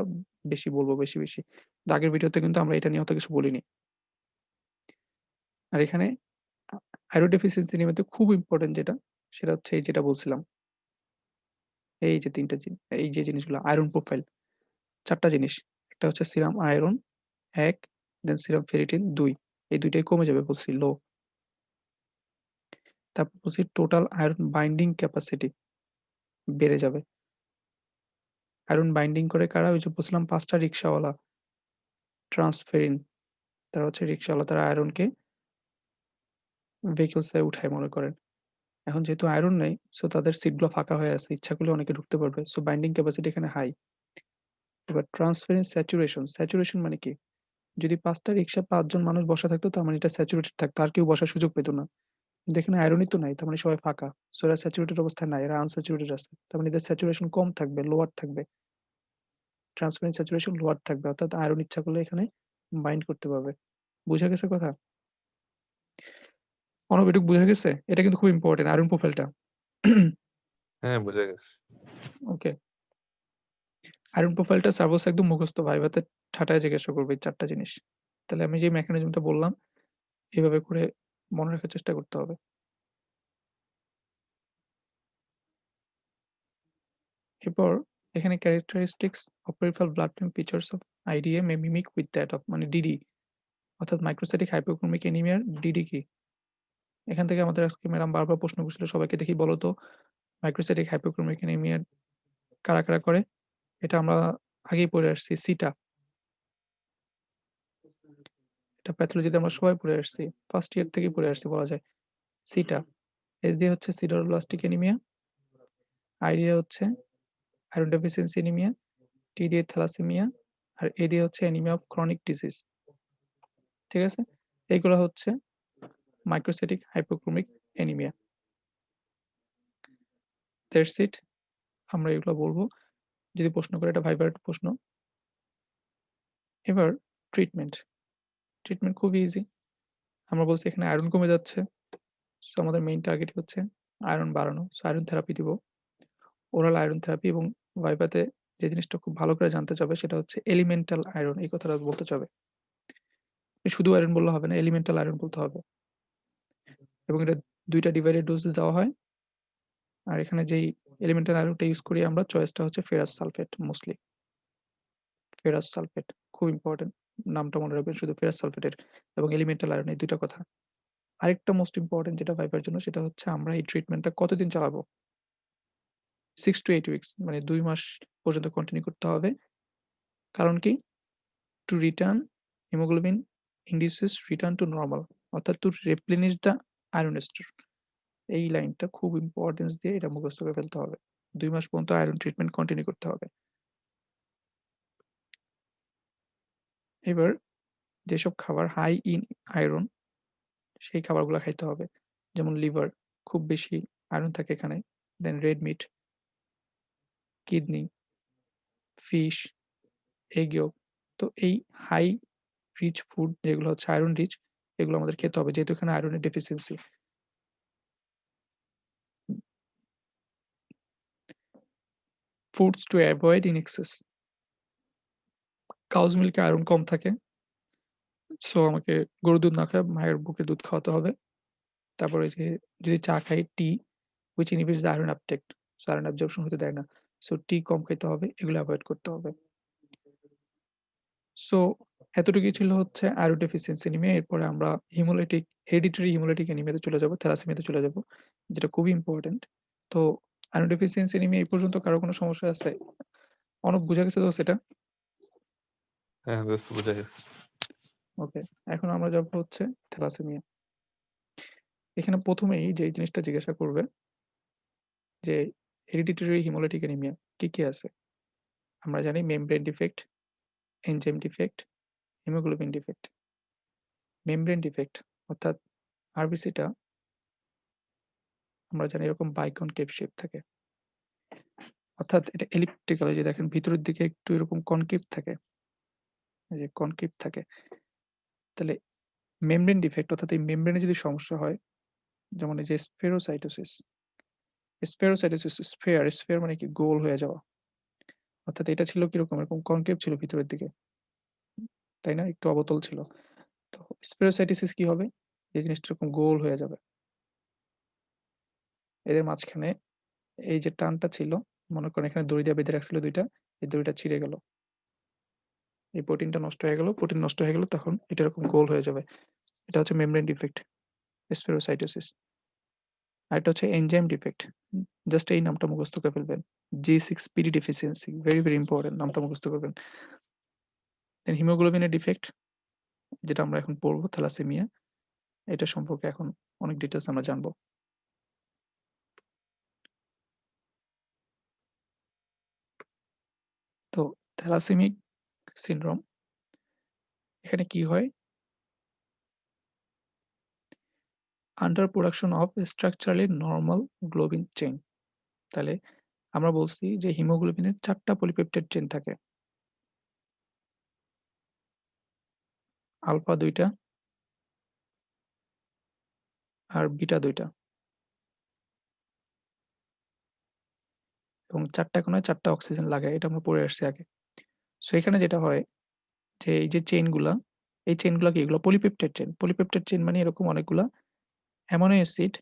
বেশি বলব বেশি। তো আগের ভিডিওতে কিন্তু আমরা এটা নিয়ে অত কিছু বলিনি। আর এখানে আ আয়রন ডেফিসিয়েন্সি নিয়মিত খুব ইম্পোর্টেন্ট যেটা, সেটা হচ্ছে এই যেটা বলছিলাম। এই যে ৩ টা এই যে জিনিসগুলো আয়রন প্রোফাইল ৪ টা জিনিস। একটা হচ্ছে সিরাম আয়রন ১, দেন সিরাম ফেরিটিন ২। এই ২ টাই কমে যাবে বলছি লো। তারপর বলছি টোটাল আয়রন বাইন্ডিং ক্যাপাসিটি বেড়ে যাবে। আয়রন বাইন্ডিং করে কারা? ওই যে বলছিলাম ৫ টা রিক্শাওয়ালা ট্রান্সফেরিন। তারা হচ্ছে রিক্শাওয়ালা তারা আয়রনকে ভেহিকলস এ উঠায় মনে করেন। এখন যেহেতু আয়রন নাই, সো তাদের সিটগুলো ফাঁকা হয়ে আছে। ইচ্ছা করলে অনেকে ঢুকতে পারবে। সো বাইন্ডিং ক্যাপাসিটি এখানে হাই। এবার ট্রান্সফারেন্স স্যাচুরেশন। স্যাচুরেশন মানে কি? যদি ৫ টা রিক্সা ৫ জন মানুষ বসা থাকতো তার মানে এটা স্যাচুরেটেড থাকতো। আর কেউ বসার সুযোগ পেত না। কিন্তু এখানে আয়রনই তো নাই। তার মানে সবাই ফাঁকা। সো এরা স্যাচুরেটেড অবস্থায় নাই। এরা আনস্যাচুরেটেড আছে। তার মানে এদের স্যাচুরেশন কম থাকবে, লোয়ার থাকবে। ট্রান্সফারেন্স স্যাচুরেশন লোয়ার থাকবে। অর্থাৎ আয়রন ইচ্ছা করলে এখানে বাইন্ড করতে পারবে। বুঝা গেছে কথা? অর্ণব এটুকু বুঝা গেছে? এটা কিন্তু খুব ইম্পোর্টেন্ট আয়রন প্রোফাইলটা। হ্যাঁ, বুঝা গেছে। ওকে। আয়রন প্রোফাইলটা সাপোজ একদম মুখস্থ ভাইভাতে ঠাটায় জিজ্ঞাসা করবে এই ৪ টা জিনিস। তাহলে আমি যে মেকানিজমটা বললাম এভাবে করে মনে রাখার চেষ্টা করতে হবে। এরপর এখানে characteristics of peripheral blood film features of IDA may mimic with that of মানে DD অর্থাৎ microcytic hypochromic anemia DD কি? এখান থেকে আমাদের আজকে ম্যাডাম বারবার প্রশ্ন করছিল সবাইকে দেখি বলো তো microcytic hypochromic anemia কারা করে? এটা আমরা আগেই পড়ে আসছি সিটা। এটা প্যাথোলজিতে আমরা সবাই পড়ে আসছি। ফার্স্ট ইয়ার থেকেই পড়ে আসছি বলা যায়। সিটা। এস দিয়ে হচ্ছে সিডারোব্লাস্টিক অ্যানিমিয়া, আই দিয়ে হচ্ছে আয়রন ডেফিসিয়েন্সি অ্যানিমিয়া, টি দিয়ে থ্যালাসেমিয়া, আর এ দিয়ে হচ্ছে অ্যানিমিয়া অফ ক্রনিক ডিজিজ। ঠিক আছে? এইগুলা হচ্ছে microcytic hypochromic anaemia. That's it. আমরা এগুলো বলব। যদি প্রশ্ন করে এটা ভাইবার প্রশ্ন। এবার ট্রিটমেন্ট। ট্রিটমেন্ট খুবই ইজি। আমরা বলছি এখানে আয়রন কমে যাচ্ছে। সো আমাদের মেইন টার্গেট হচ্ছে আয়রন বাড়ানো। সো আয়রন থেরাপি দিব। ওরাল আয়রন থেরাপি এবং ভাইভাতে যে জিনিসটা খুব ভালো করে জানতে চাবে সেটা হচ্ছে এলিমেন্টাল আয়রন এই কথাটা বলতে চাবে। শুধু আয়রন বললে হবে না, এলিমেন্টাল আয়রন বলতে হবে। এবং এটা ২ টা ডিভাইডেড ডোজ দেওয়া হয়। আর এখানে যেই এলিমেন্টাল আয়রনটা ইউজ করি আমরা চয়েসটা হচ্ছে ferrous sulphate mostly. Ferrous sulphate খুব ইম্পোর্টেন্ট। নামটা মনে রাখবেন শুধু ফেরাস সালফেটের এবং এলিমেন্টাল আয়রন এই ২ টা কথা। আরেকটা মোস্ট ইম্পোর্টেন্ট যেটা ভাইবার জন্য সেটা হচ্ছে আমরা এই ট্রিটমেন্টটা কতদিন চালাবো? 6 to 8 উইকস মানে ২ মাস পর্যন্ত কন্টিনিউ করতে হবে। কারণ কি? To return hemoglobin indices return to normal অর্থাৎ to replenish the iron store এই লাইনটা খুব ইম্পর্টেন্স দিয়ে এটা মুখস্থ করে ফেলতে হবে। ২ মাস পর্যন্ত আয়রন ট্রিটমেন্ট কন্টিনিউ করতে হবে। এবার যেসব খাবার হাই ইন আয়রন সেই খাবারগুলা খাইতে হবে। যেমন লিভার খুব বেশি আয়রন থাকে এখানে। Then red meat, kidney, fish, egg yolk. তো এই হাই রিচ ফুড যেগুলো হচ্ছে আয়রন রিচ এগুলো আমাদের খেতে হবে যেহেতু এখানে আয়রনের deficiency. Foods to avoid in excess. Cause মিল্কে আয়রন কম থাকে। সো আমাকে গরুর দুধ না খাইয়ে মায়ের বুকের দুধ খাওয়াতে হবে। তারপরে ওই যে যদি চা খাই টি which inhibits the iron uptake. So iron absorption হতে দেয় না। সো টি কম খেতে হবে, এগুলো এভয়েড করতে হবে। সো এতটুকুই ছিল হচ্ছে আয়রন ডেফিসিয়েন্সি অ্যানিমিয়া। এরপরে আমরা হেরিডিটারি হিমোলাইটিক অ্যানিমিয়াতে চলে যাব, থ্যালাসেমিয়াতে চলে যাব। যেটা খুবই ইম্পোর্টেন্ট। তো আয়রন ডেফিসিয়েন্সি অ্যানিমিয়া এই পর্যন্ত কারো কোনো সমস্যা আছে? অনেক বুঝা গেছে তো সেটা? হ্যাঁ, দোস্ত বুঝা গেছে। ওকে। এখন আমরা যাব হচ্ছে থ্যালাসেমিয়া। এখানে ১ম এই যে জিনিসটা জিজ্ঞাসা করবে যে হেরিডিটারি হিমোলাইটিক অ্যানিমিয়া কি আছে? আমরা জানি membrane defect, enzyme defect, haemoglobin defect. Membrane defect অর্থাৎ আরবিসিটা আমরা জানি এরকম বাইকনকেভ শেপ থাকে। অর্থাৎ এটা এলিপ্টিক্যাল, এই যে দেখেন ভিতরের দিকে একটু এরকম কনকেভ থাকে। এই যে কনকেভ থাকে। তাহলে মেমব্রেন ডিফেক্ট অর্থাৎ এই মেমব্রেনে যদি সমস্যা হয়, যেমন এই যে স্ফেরোসাইটোসিস। স্ফেয়ার মানে কি গোল হয়ে যাওয়া। অর্থাৎ এটা ছিল কিরকম এরকম কনকেভ ছিল ভিতরের দিকে। তাই না? একটু অবতল ছিল। তো স্ফেরোসাইটোসিস কি হবে? এই জিনিসটা এরকম গোল হয়ে যাবে। এদের মাঝখানে এই যে টানটা ছিল, মনে করেন এখানে দড়ি দিয়ে বেঁধে রাখছিল ২ টা, এই দড়িটা ছিঁড়ে গেল। এই প্রোটিনটা নষ্ট হয়ে গেল। প্রোটিন নষ্ট হয়ে গেলে তখন এটা এরকম গোল হয়ে যাবে। এটা হচ্ছে মেমব্রেন ডিফেক্ট, স্ফেরোসাইটোসিস। আরেকটা হচ্ছে এনজাইম ডিফেক্ট। জাস্ট এই নামটা মুখস্থ করে ফেলবেন। G6PD deficiency very, very important, নামটা মুখস্থ করবেন। দেন হিমোগ্লোবিনের ডিফেক্ট, যেটা আমরা এখন পড়ব থ্যালাসেমিয়া। এটা সম্পর্কে এখন অনেক ডিটেইলস আমরা জানব। তো থ্যালাসেমিক সিনড্রোম, এখানে কি হয়? Under production of structurally normal globin chain. তাহলে আমরা বলছি যে হিমোগ্লোবিনের ৪ টা পলিপেপটাইড চেইন থাকে। আলফা ২ টা আর বিটা ২ টা। এবং ৪ টা কোণায় ৪ টা অক্সিজেন লাগে। এটা আমরা পড়ে আসছি আগে। সো এখানে যেটা হয় যে এই যে চেইনগুলা, এই চেইনগুলা কি? এগুলো পলিপেপটাইড চেইন। পলিপেপটাইড চেইন মানে এরকম অনেকগুলা অ্যামাইনো অ্যাসিড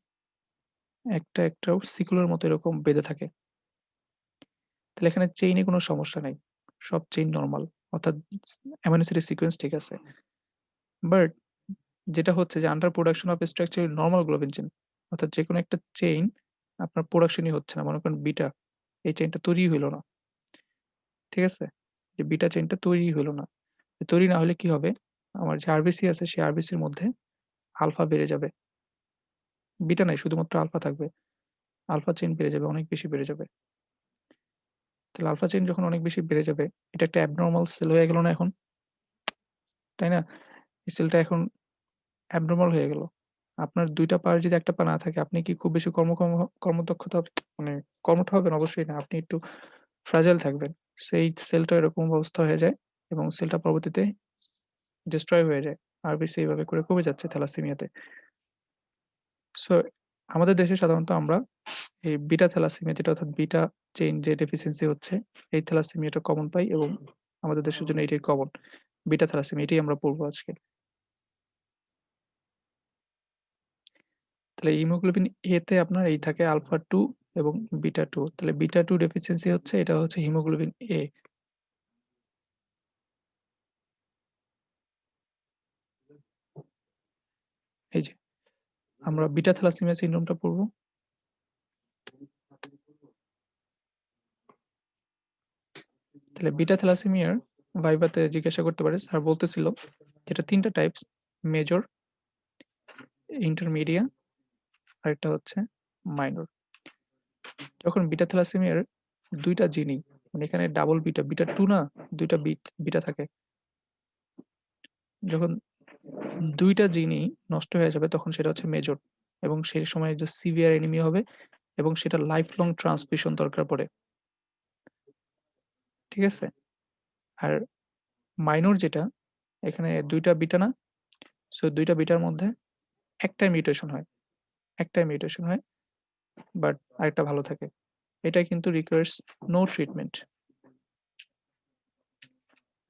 একটা সিকুলার মতো এরকম বেঁধে থাকে। তাহলে এখানে চেইনে কোনো সমস্যা নাই। সব চেইন নরমাল। অর্থাৎ অ্যামাইনো অ্যাসিডের সিকোয়েন্স ঠিক আছে। বাট যেটা হচ্ছে যে under production of structural normal globin chain, অর্থাৎ যেকোনো একটা চেইন আপনার প্রোডাকশনই হচ্ছে না। মনে করেন বিটা, এই চেইনটা তৈরিই হইল না। ঠিক আছে? যে বিটা চেইনটা তৈরিই হইল না। তৈরি না হলে কি হবে? আমার যে আরবিসি আছে সেই আরবিসির মধ্যে আলফা বেড়ে যাবে। বিটা নাই, শুধুমাত্র আলফা থাকবে। আলফা চেইন বেড়ে যাবে, অনেক বেশি বেড়ে যাবে। তাহলে আলফা চেইন যখন অনেক বেশি বেড়ে যাবে, এটা একটা অ্যাবনরমাল সেল হয়ে গেল না এখন? তাই না? এই সেলটা এখন অ্যাবনরমাল হয়ে গেল। আপনার ২ টা পায়ের যদি ১ টা পা না থাকে, আপনি কি খুব বেশি কর্মদক্ষতা মানে কর্মঠ হবেন? অবশ্যই না। আপনি একটু ফ্রাজাইল থাকবেন। সেই সেলটা এরকম অবস্থা হয়ে যায় এবং সেলটা পরবর্তীতে ডেস্ট্রয় হয়ে যায়। আরবিসি এভাবে করে কমে যাচ্ছে থ্যালাসেমিয়াতে। সো আমাদের দেশে সাধারণত আমরা এই বিটা থ্যালাসেমিয়া, যেটা অর্থাৎ বিটা চেইন যে ডেফিসিয়েন্সি হচ্ছে, এই থ্যালাসেমিয়াটা কমন পাই এবং আমাদের দেশের জন্য এটাই কমন। বিটা থ্যালাসেমিয়া, এটাই আমরা পড়বো আজকে। তাহলে হিমোগ্লোবিন এ তে আপনার এই থাকে আলফা 2 এবং বিটা 2। তাহলে বিটা 2 ডেফিসিয়েন্সি হচ্ছে, এটা হচ্ছে হিমোগ্লোবিন এ। এই যে আমরা বিটা থ্যালাসেমিয়া সিনড্রোমটা পড়বো। তাহলে বিটা থ্যালাসেমিয়ার ভাইভাতে জিজ্ঞাসা করতে পারে, স্যার বলতেছিল যেটা ৩ টা টাইপস, মেজর, ইন্টারমিডিয়া আরেকটা হচ্ছে মাইনর। যখন বিটা থ্যালাসেমিয়ার ২ টা জিনই, মানে এখানে ডাবল বিটা, বিটা 2 না, ২ টা বিটা থাকে। যখন ২ টা জিনই নষ্ট হয়ে যাবে তখন সেটা হচ্ছে মেজর এবং সেই সময় যে সিভিয়ার অ্যানিমিয়া হবে এবং সেটা লাইফ লং ট্রান্সফিউশন দরকার পড়ে। ঠিক আছে? আর মাইনর যেটা, এখানে ২ টা বিটা না? সো ২ টা বিটার মধ্যে একটাই মিউটেশন হয়। একটাই মিউটেশন হয়, বাট আরেকটা ভালো থাকে। এটা কিন্তু requires no treatment।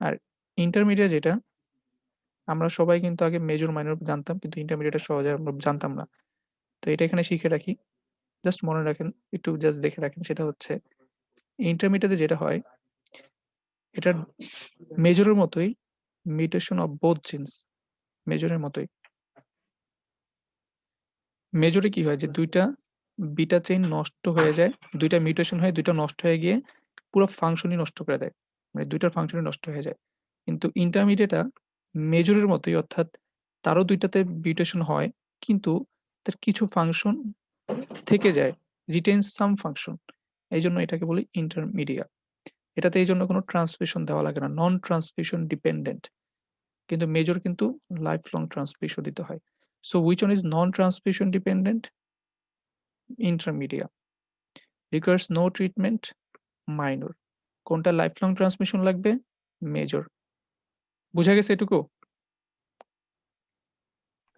আর ইন্টারমিডিয়েট যেটা, আমরা সবাই কিন্তু আগে মেজর মাইনর জানতাম কিন্তু ইন্টারমিডিয়েটটা সহজে আমরা জানতাম না। তো এটা এখানে শিখে রাখি। জাস্ট মনে রাখেন, একটু জাস্ট দেখে রাখেন সেটা হচ্ছে ইন্টারমিডিয়েটে যেটা হয় এটার মেজরের মতোই মিউটেশন অফ বোথ জিনস মেজরের মতোই। মেজরে কি হয় যে ২ টা বিটা চেইন নষ্ট হয়ে যায়, ২ টা মিউটেশন হয়, ২ টা নষ্ট হয়ে গিয়ে পুরো ফাংশনই নষ্ট করে দেয়। মানে ২ টার ফাংশনই নষ্ট হয়ে যায়। কিন্তু ইন্টারমিডিয়েটটা মেজরের মতোই অর্থাৎ তারও ২ টাতে মিউটেশন হয় কিন্তু তার কিছু ফাংশন থেকে যায়। retains some function এইজন্য এটাকে বলি ইন্টারমিডিয়া। এটাতে এইজন্য কোনো ট্রান্সমিশন দেওয়া লাগে না। নন ট্রান্সমিশন ডিপেন্ডেন্ট। কিন্তু মেজর কিন্তু লাইফ লং ট্রান্সমিশন দিতে হয়। So which one is non transmission dependent? Intermedia. Requires no treatment? Minor. কোনটা লাইফ লং ট্রান্সমিশন লাগবে? মেজর। বুঝা গেছে এটুকু?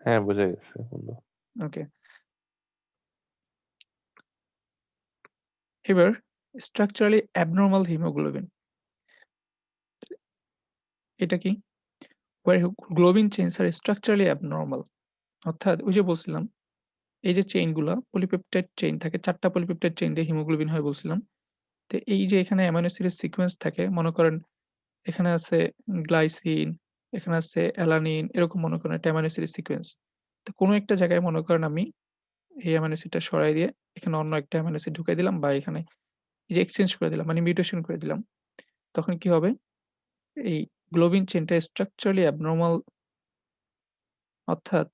হ্যাঁ, বোঝা গেছে বন্ধু। ওকে। এবার structurally abnormal hemoglobin এটা কি? Where globin chains are structurally abnormal অর্থাৎ ওই যে বলছিলাম এই যে চেইন গুলা পলিপেপটাইড চেইন থাকে ৪ টা পলিপেপটাইড চেইন দিয়ে হিমোগ্লোবিন হয় বলছিলাম। তো এই যে এখানে অ্যামাইনো অ্যাসিডের সিকোয়েন্স থাকে মনে করেন এখানে আছে গ্লাইসিন, এখানে আছে অ্যালানিন এরকম মনে করেন একটা অ্যামাইনো অ্যাসিডের সিকোয়েন্স। তো কোনো একটা জায়গায় মনে করেন আমি এই অ্যামাইনো অ্যাসিডটা সরাই দিয়ে এখানে অন্য একটা অ্যামাইনো অ্যাসিড ঢুকাই দিলাম বা এখানে এই যে এক্সচেঞ্জ করে দিলাম মানে মিউটেশন করে দিলাম। তখন কি হবে? এই গ্লোবিন চেইনটা স্ট্রাকচারালি অ্যাবনরমাল অর্থাৎ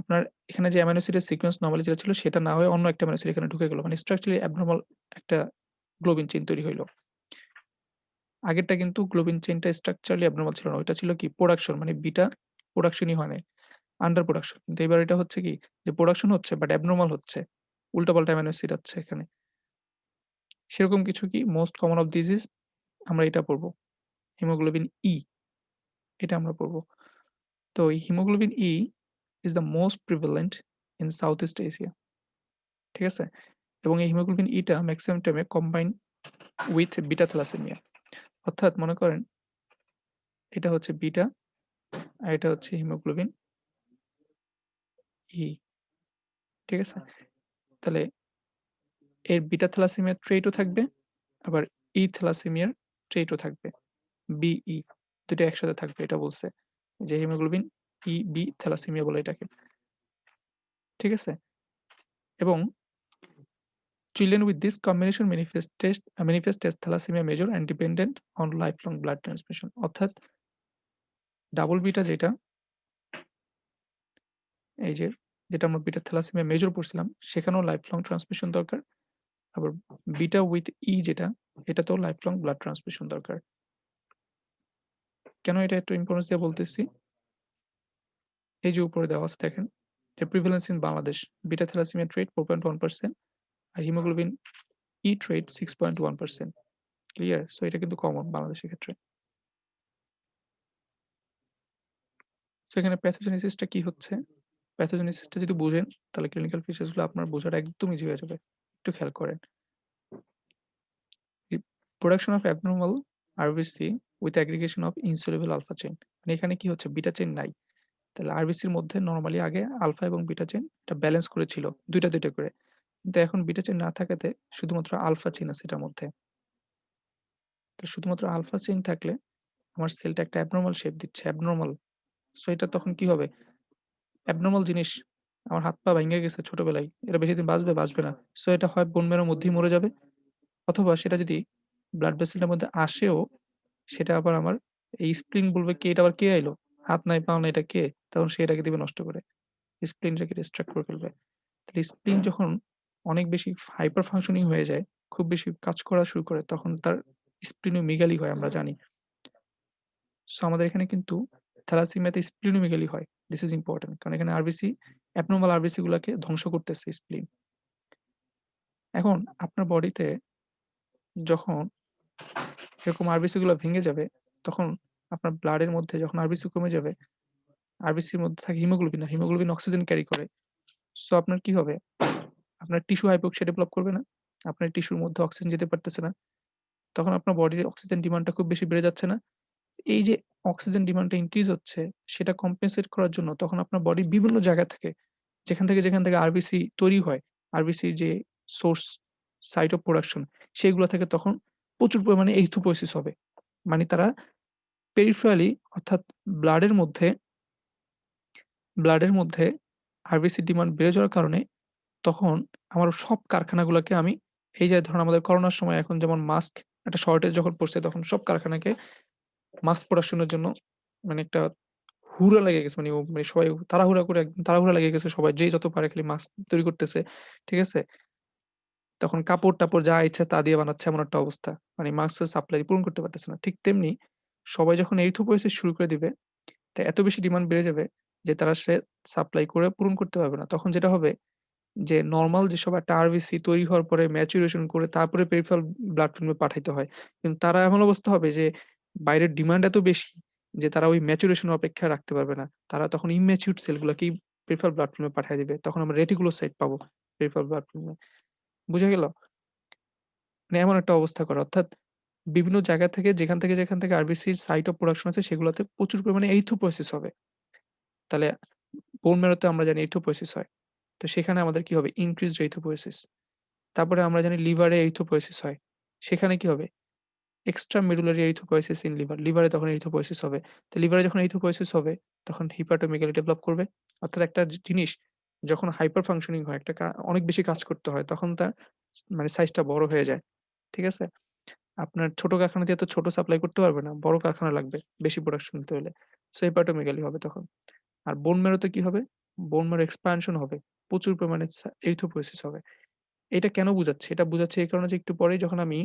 আপনার এখানে যে অ্যামাইনো অ্যাসিডের সিকোয়েন্স নরমালি যেটা ছিল সেটা না হয়ে অন্য একটা অ্যামাইনো অ্যাসিড এখানে ঢুকে গেল। মানে স্ট্রাকচারালি অ্যাবনরমাল একটা গ্লোবিন চেইন তৈরি হইল। আগেরটা কিন্তু গ্লোবিন চেইনটা স্ট্রাকচারালি অ্যাবনরমাল ছিল না। ওইটা ছিল কি প্রোডাকশন মানে বিটা প্রোডাকশনই হয় নাই। Under production. কিন্তু এবার এটা হচ্ছে কি যে প্রোডাকশন হচ্ছে বাট অ্যাবনরমাল হচ্ছে। উল্টাপাল্টা অ্যামাইনো অ্যাসিড আছে এখানে। সেরকম কিছু কি most common of this is আমরা এটা পড়ব। হিমোগ্লোবিন ই এটা আমরা পড়ব। তো এই haemoglobin E is the most prevalent in South East Asia. ঠিক আছে? এবং এই হিমোগ্লোবিন ইটা মেক্সিমাম টাইমে কম্বাইন উইথ বিটা থ্যালাসেমিয়া। অর্থাৎ মনে করেন এটা হচ্ছে বিটা আর এটা হচ্ছে হিমোগ্লোবিন ই। ঠিক আছে? তাহলে এর বিটা থ্যালাসেমিয়ার ট্রেইটও থাকবে আবার ই থ্যালাসেমিয়ার ট্রেইটও থাকবে। বিই ২ টা একসাথে থাকবে এটা বলছে। যে হিমোগ্লোবিন ই বি থ্যালাসেমিয়া বলে এটাকে। ঠিক আছে? এবং children with this combination manifest as thalassemia major and dependent on lifelong blood transmission অর্থাৎ ডাবল বিটা যেটা এই যে যেটা আমরা বিটা থ্যালাসেমিয়া মেজর পড়ছিলাম সেখানেও লাইফ লং ট্রান্সমিশন দরকার আবার বিটা উইথ ই যেটা এটাতেও লাইফ লং ব্লাড ট্রান্সমিশন দরকার কেন এটা একটু ইম্পর্টেন্স দিয়ে বলতেছি এই যে উপরে দেওয়া আছে দেখেন যে prevalence in Bangladesh beta thalassaemia trait 4.1% আর haemoglobin E trait 6.1% clear so এটা কিন্তু কমন বাংলাদেশের ক্ষেত্রে সো এখানে প্যাথোজেনেসিসটা কি হচ্ছে প্যাথোজেনেসিসটা যদি বুঝেন তাহলে ক্লিনিক্যাল ফিচার্স গুলো আপনার বোঝাটা একদম ইজি হয়ে যাবে একটু খেয়াল করেন production of abnormal RBC with aggregation of insoluble alpha chain মানে এখানে কি হচ্ছে বিটা চেইন নাই তাহলে আরবিসির মধ্যে নরমালি আগে আলফা এবং বিটা চেইন এটা ব্যালেন্স করেছিল দুইটা দুইটা করে কিন্তু এখন বিটা চেইন না থাকাতে শুধুমাত্র আলফা চেইন আছে এটার মধ্যে তো শুধুমাত্র আলফা চেইন থাকলে আমার সেলটা একটা অ্যাবনরমাল শেপ দিচ্ছে অ্যাবনরমাল সো এটা তখন কি হবে অ্যাবনরমাল জিনিস আমার হাত পা ভেঙে গেছে ছোটবেলায় এটা বেশি দিন বাঁচবে বাঁচবে না সো এটা হয় বোন ম্যারোর মধ্যেই মরে যাবে অথবা সেটা যদি ব্লাড ভেসেলটার মধ্যে আসেও সেটা আবার আমার এই স্প্লিন বলবে কে এটা আবার কে আইলো হাত নাই পাও নাই এটা কে তখন সে এটাকে দিবে নষ্ট করে স্প্লিনটাকে ডিস্ট্রাক্ট করে ফেলবে তাহলে স্প্লিন যখন অনেক বেশি হাইপার ফাংশনিং হয়ে যায় খুব বেশি কাজ করা শুরু করে তখন তার স্প্লিনোমেগালি হয় আমরা জানি সো আমাদের এখানে কিন্তু থ্যালাসেমিয়াতে স্প্লিনোমেগালি হয় দিস ইজ ইম্পর্টেন্ট কারণ এখানে আরবিসি অ্যাবনরমাল আরবিসি গুলাকে ধ্বংস করতেছে স্প্লিন এখন আপনার বডিতে যখন এরকম আরবিসি গুলা ভেঙে যাবে তখন আপনার ব্লাডের মধ্যে যখন আরবিসি কমে যাবে আরবিসির মধ্যে থাকে হিমোগ্লোবিন আর হিমোগ্লোবিন অক্সিজেন ক্যারি করে সো আপনার কি হবে আপনার টিস্যু হাইপোক্সিয়া ডেভেলপ করবে না আপনার টিস্যুর মধ্যে অক্সিজেন যেতে পারতেছে না তখন আপনার বডির অক্সিজেন ডিমান্ডটা খুব বেশি বেড়ে যাচ্ছে না এই যে অক্সিজেন ডিমান্ডটা ইনক্রিজ হচ্ছে সেটা কম্পেনসেট করার জন্য তখন আপনার বডির বিভিন্ন জায়গা থেকে যেখান থেকে আরবিসি তৈরি হয় আরবিসির যে সোর্স সাইট অফ প্রোডাকশন সেগুলো থেকে তখন প্রচুর পরিমাণে এরিথ্রোপোয়েসিস হবে। মানে তারা পেরিফেরালি অর্থাৎ ব্লাডের মধ্যে ব্লাডের মধ্যে আরবিসির ডিমান্ড বেড়ে যাওয়ার কারণে তখন আমার সব কারখানাগুলাকে আমি এই যে ধরুন আমাদের করোনার সময় এখন যেমন মাস্ক একটা শর্টেজ যখন পড়ছে তখন সব কারখানাকে মাস্ক প্রোডাকশন এর জন্য মানে একটা হুড়া লেগে গেছে। মানে সবাই তাড়াহুড়া করে একদম তাড়াহুড়া লেগে গেছে সবাই। যে যত পারে খালি মাস্ক তৈরি করতেছে। ঠিক আছে? তখন কাপড়-টাপড় যা ইচ্ছা তা দিয়ে বানাচ্ছে এমন একটা অবস্থা। মানে মাস্কের সাপ্লাই পূরণ করতে পারতেছে না। ঠিক তেমনি সবাই যখন এরিথ্রোপয়েসিস শুরু করে দিবে, তো এত বেশি ডিমান্ড বেড়ে যাবে যে তারা সাপ্লাই করে পূরণ করতে পারবে না। তখন যেটা হবে যে নরমাল যেসব একটা আরবিসি তৈরি হওয়ার পরে ম্যাচুরেশন করে তারপরে পেরিফেরাল ব্লাড ফিল্মে পাঠাইতে হয়। কিন্তু তারা এমন অবস্থা হবে যে বাইরের ডিমান্ড এত বেশি যে তারা ওই ম্যাচুরেশন এর অপেক্ষায় রাখতে পারবে না। তারা তখন ইম্যাচিউরড সেলগুলাকেই পেরিফেরাল ব্লাড ফিল্মে পাঠায় দিবে। তখন আমরা রেটিকুলোসাইট পাবো পেরিফেরাল ব্লাড ফিল্মে। বুঝা গেল? মানে এমন একটা অবস্থা করে। অর্থাৎ বিভিন্ন জায়গা থেকে যেখান থেকে আরবিসির সাইট অফ প্রোডাকশন আছে সেগুলোতে প্রচুর পরিমাণে এরিথ্রোপয়েসিস হবে। তাহলে বোন ম্যারোতে আমরা জানি এরিথ্রোপয়েসিস হয়। তো সেখানে আমাদের কি হবে? Increased erythropoiesis. তারপরে আমরা জানি লিভারে এরিথ্রোপয়েসিস হয়। সেখানে কি হবে? Extra medullary erythropoiesis in liver. লিভারে তখন এরিথ্রোপয়েসিস হবে। তো লিভারে যখন এরিথ্রোপয়েসিস হবে তখন হিপাটোমেগালি ডেভেলপ করবে। অর্থাৎ একটা জিনিস যখন হাইপার ফাংশনিং হয়, একটা অনেক বেশি কাজ করতে হয় তখন তার মানে সাইজটা বড় হয়ে যায়। ঠিক আছে? আপনার ছোট কারখানা দিয়ে তো ছোট সাপ্লাই করতে পারবে না। বড় কারখানা লাগবে বেশি প্রোডাকশন নিতে হলে। সো হেপাটোমেগালি হবে তখন। আর বোন ম্যারোতে কি হবে? বোন ম্যারো এক্সপানশন হবে। প্রচুর পরিমাণে এরিথ্রোপয়েসিস হবে। এটা কেন বুঝাচ্ছি? এটা বুঝাচ্ছি এই কারণে যে একটু পরেই যখন আমি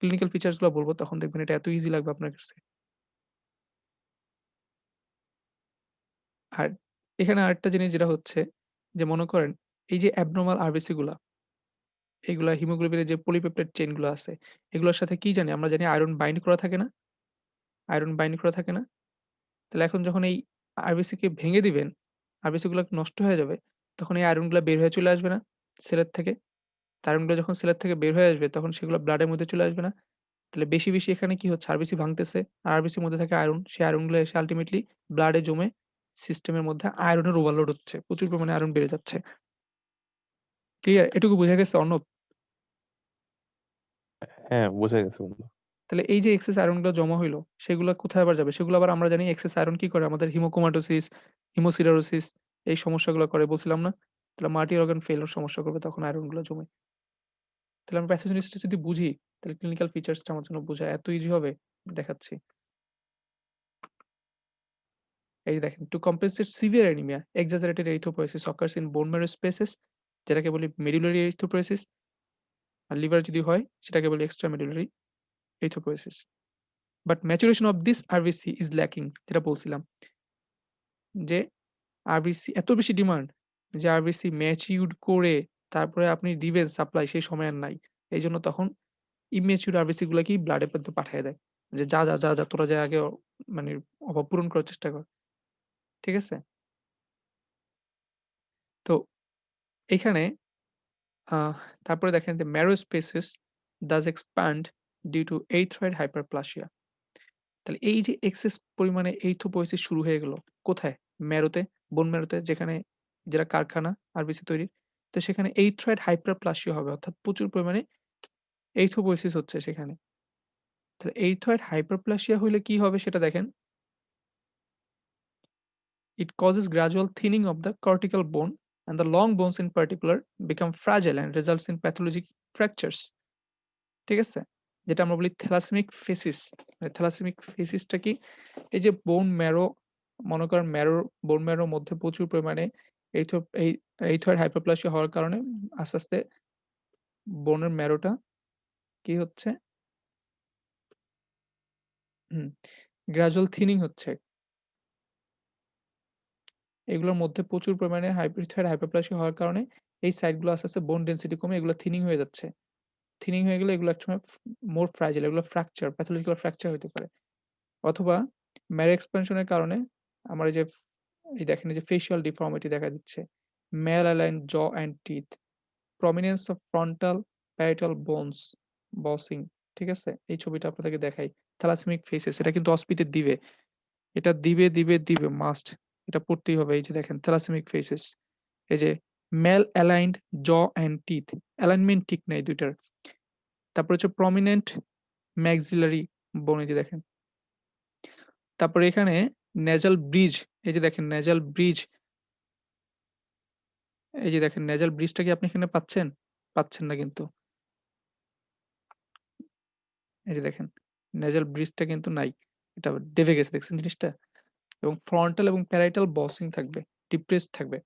ক্লিনিক্যাল ফিচারস গুলা বলব তখন দেখবেন এটা এত ইজি লাগবে আপনার কাছে। আর এখানে আরেকটা জিনিস যেটা হচ্ছে যে মনে করেন এই যে অ্যাবনরমাল আরবিসি গুলা, এগুলা হিমোগ্লোবিনের যে পলিপেপটাইড চেইন গুলো আছে, এগুলোর সাথে কি জানি? আমরা জানি আয়রন বাইন্ড করা থাকে না? আয়রন বাইন্ড করা থাকে না? তাহলে এখন যখন এই আরবিসি কে ভেঙে দিবেন, আরবিসি গুলা নষ্ট হয়ে যাবে, তখন এই আয়রন গুলা বের হয়ে চলে আসবে না সেলের থেকে? তো আয়রন গুলো যখন সেলের থেকে বের হয়ে আসবে তখন সেগুলো ব্লাডের মধ্যে চলে আসবে না? তাহলে বেশি এখানে কি হচ্ছে? আরবিসি ভাঙতেছে। আর আরবিসির মধ্যে থাকে আয়রন। সেই আয়রন গুলো এসে আল্টিমেটলি ব্লাডে জমে সিস্টেমের মধ্যে আয়রনের ওভারলোড হচ্ছে। প্রচুর পরিমাণে আয়রন বেড়ে যাচ্ছে। ক্লিয়ার? এটুকু বুঝা গেছে অর্ণব? হ্যাঁ, বোঝা গেছে বন্ধু। তাহলে এই যে এক্সেস আয়রন গুলো জমা হইলো, সেগুলা কোথায় আবার যাবে? সেগুলো আবার আমরা জানি এক্সেস আয়রন কি করে? আমাদের হিমোক্রোমাটোসিস, হিমোসিডারোসিস এই সমস্যাগুলো করে বলছিলাম না? তাহলে মাল্টি অর্গান ফেইলিউর সমস্যা করবে তখন আয়রন গুলো জমে। তাহলে আমরা প্যাথোজেনিসিস যদি বুঝি, তাহলে ক্লিনিক্যাল ফিচারস টা আমার জন্য বোঝা এত ইজি হবে দেখাচ্ছি। এই যে দেখেন, to compensate severe anemia, exaggerated erythropoiesis occurs in bone marrow spaces যেটাকে বলি medullary erythropoiesis আর লিভার যদি হয় সেটাকে বলি extramedullary erythropoiesis. But maturation of this RBC is lacking যেটা বলছিলাম যে আরবিসি এত বেশি ডিমান্ড যে আরবিসি ম্যাচিউরড করে তারপরে আপনি দিবেন সাপ্লাই সেই সময় আর নাই। এইজন্য তখন ইম্যাচিউর আরবিসি গুলাকেই ব্লাডের মধ্যে পাঠায় দেয়। যে যা তোরা যা আগে মানে অভাব পূরণ করার চেষ্টা কর। ঠিক আছে? তো এইখানে আহ তারপরে দেখেন যে marrow spaces does expand due to erythroid hyperplasia তাহলে এই যে এক্সেস পরিমাণে এরিথ্রোপয়েসিস শুরু হয়ে গেল কোথায়? ম্যারোতে, বোন ম্যারোতে যেখানে যেটা কারখানা আরবিসি তৈরির। তো সেখানে এরিথ্রয়েড হাইপারপ্লাসিয়া হবে অর্থাৎ প্রচুর পরিমাণে এরিথ্রোপয়েসিস হচ্ছে সেখানে। তাহলে এরিথ্রয়েড হাইপারপ্লাসিয়া হইলে কি হবে সেটা দেখেন। It causes gradual thinning of the cortical bone and the long bones in particular become fragile and results in pathologic fractures. ঠিক আছে? যেটা আমরা বলি থ্যালাসেমিক ফেসিস। মানে থ্যালাসেমিক ফেসিসটা কি? এই যে বোন ম্যারো মনে করেন বোন ম্যারোর মধ্যে প্রচুর পরিমাণে এই এরিথ্রয়েড হাইপারপ্লাসিয়া হওয়ার কারণে আস্তে বোনের ম্যারোটা কি হচ্ছে? হুম, গ্র্যাজুয়াল থিনিং হচ্ছে। এগুলোর মধ্যে প্রচুর পরিমাণে এরিথ্রয়েড হাইপারপ্লাসিয়া হওয়ার কারণে এই সাইট গুলো আস্তে বোন ডেনসিটি কমে এগুলো থিনিং হয়ে যাচ্ছে। থিনিং হয়ে গেলে এগুলো একসময় মোর ফ্রাজাইল এগুলো প্যাথোলজিক্যাল ফ্র্যাকচার হইতে পারে। অথবা ম্যারো এক্সপ্যানশন এর কারণে আমার এই দেখেন এই যে ফেসিয়াল ডিফর্মিটি দেখা দিচ্ছে। malaligned jaw and teeth, prominence of frontal parietal bones, bossing ঠিক আছে? এই ছবিটা আপনাদেরকে দেখাই। থ্যালাসেমিক ফেসেস এটা কিন্তু অস্পিতে দিবে। এটা দিবে মাস্ট। এটা পড়তেই হবে। এই যে দেখেন থ্যালাসেমিক ফেসেস এই যে মেল অ্যালাইন্ড জ অ্যান্ড টিথ। অ্যালাইনমেন্ট ঠিক নাই ২ টার। তারপর হচ্ছে প্রমিনেন্ট ম্যাক্সিলারি বোন এই যে দেখেন। তারপরে এখানে নেজাল ব্রিজ এই যে দেখেন নেজাল ব্রিজ এই যে দেখেন নেজাল ব্রিজটা কি আপনি এখানে পাচ্ছেন? পাচ্ছেন না কিন্তু। এই যে দেখেন নেজাল ব্রিজটা কিন্তু নাই। এটা ডেবে গেছে দেখছেন জিনিসটা? এবং ফ্রন্টাল এবং প্যারাইটাল বসিং থাকবে, ডিপ্রেসড থাকবে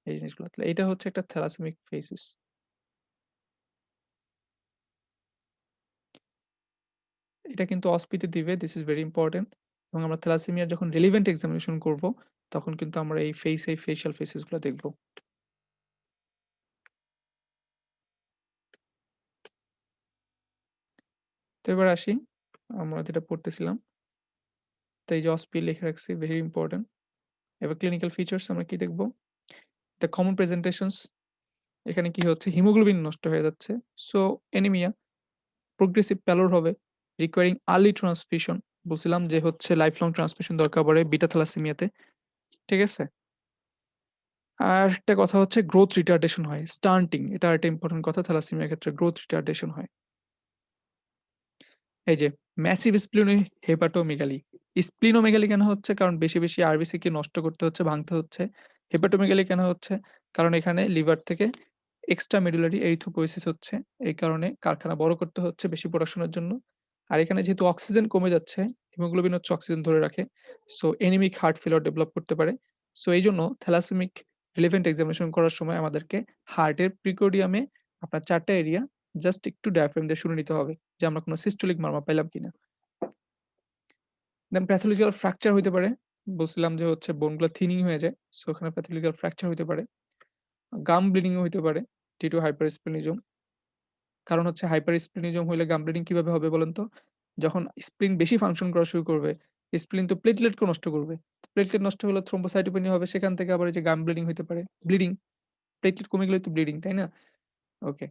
এই জিনিসগুলো। তাহলে এটা হচ্ছে একটা থ্যালাসেমিক ফেসিস। এটা কিন্তু অস্পিতে দিবে, দিস ইস ভেরি ইম্পোর্টেন্ট এবং আমরা থ্যালাসেমিয়ার যখন রিলেভেন্ট এক্সামিনেশন করব, তখন কিন্তু আমরা এই ফেসিয়াল ফেসিস গুলা দেখব। তো এবার আসি, আমরা যেটা পড়তেছিলাম। তো এই যে অস্পি লিখে রাখছি ভেরি ইম্পোর্টেন্ট। এবার ক্লিনিক্যাল ফিচার্স আমরা কি দেখব? দ্যা কমন প্রেজেন্টেশনস এখানে কি হচ্ছে? হিমোগ্লোবিন নষ্ট হয়ে যাচ্ছে। সো অ্যানিমিয়া, প্রোগ্রেসিভ প্যালোর হবে, রিকোয়ারিং আর্লি ট্রান্সফিউশন বলছিলাম যে হচ্ছে লাইফ লং ট্রান্সফিউশন দরকার পড়ে বিটা থ্যালাসেমিয়াতে। ঠিক আছে? আরেকটা কথা হচ্ছে গ্রোথ রিটার্ডেশন হয়। স্টান্টিং এটা আরেকটা ইম্পোর্টেন্ট কথা থ্যালাসেমিয়ার ক্ষেত্রে গ্রোথ রিটার্ডেশন হয়। এই যে ম্যাসিভ স্প্লিনো হেপাটোমেগালি। স্প্লিনোমেগালি কেন হচ্ছে? কারণ বেশি আরবিসি কে নষ্ট করতে হচ্ছে, ভাঙতে হচ্ছে। হেপাটোমেগালি কেন হচ্ছে? কারণ এখানে লিভার থেকে এক্সট্রা মেডুলারি এরিথ্রোপোয়েসিস হচ্ছে। এই কারণে কারখানা বড় করতে হচ্ছে বেশি প্রোডাকশনের জন্য। আর এখানে যেহেতু অক্সিজেন কমে যাচ্ছে, হিমোগ্লোবিন হচ্ছে অক্সিজেন ধরে রাখে। So anaemic heart failure develop করতে পারে। সো এইজন্য থ্যালাসেমিক রিলেভেন্ট এক্সামিনেশন করার সময় আমাদেরকে হার্টের প্রিকোর্ডিয়ামে আপনার ৪ টা এরিয়া জাস্ট একটু ডায়াফ্রাম দিয়ে শুনে নিতে হবে যে আমরা কোন সিস্টোলিক মারমা পাইলাম কিনা। দেন প্যাথোলজিক্যাল ফ্র্যাকচার হইতে পারে। বলছিলাম যে হচ্ছে বোন গুলা থিনিং হয়ে যায়। সো ওখানে প্যাথোলজিক্যাল ফ্র্যাকচার হইতে পারে। গাম ব্লিডিং ও হইতে পারে ডিউ টু হাইপারস্প্লেনিজম। কারণ হচ্ছে হাইপারস্প্লেনিজম হইলে গাম ব্লিডিং কিভাবে হবে বলেন তো? যখন স্প্লিন বেশি ফাংশন করা শুরু করবে, স্প্লিন তো প্লেটলেটকে নষ্ট করবে। প্লেটলেট নষ্ট হলে থ্রম্বোসাইটোপেনিয়া হবে সেখান থেকে আবার এই যে গাম ব্লিডিং হইতে পারে। ব্লিডিং, প্লেটলেট কমে গেলেই তো ব্লিডিং, তাই না? ওকে।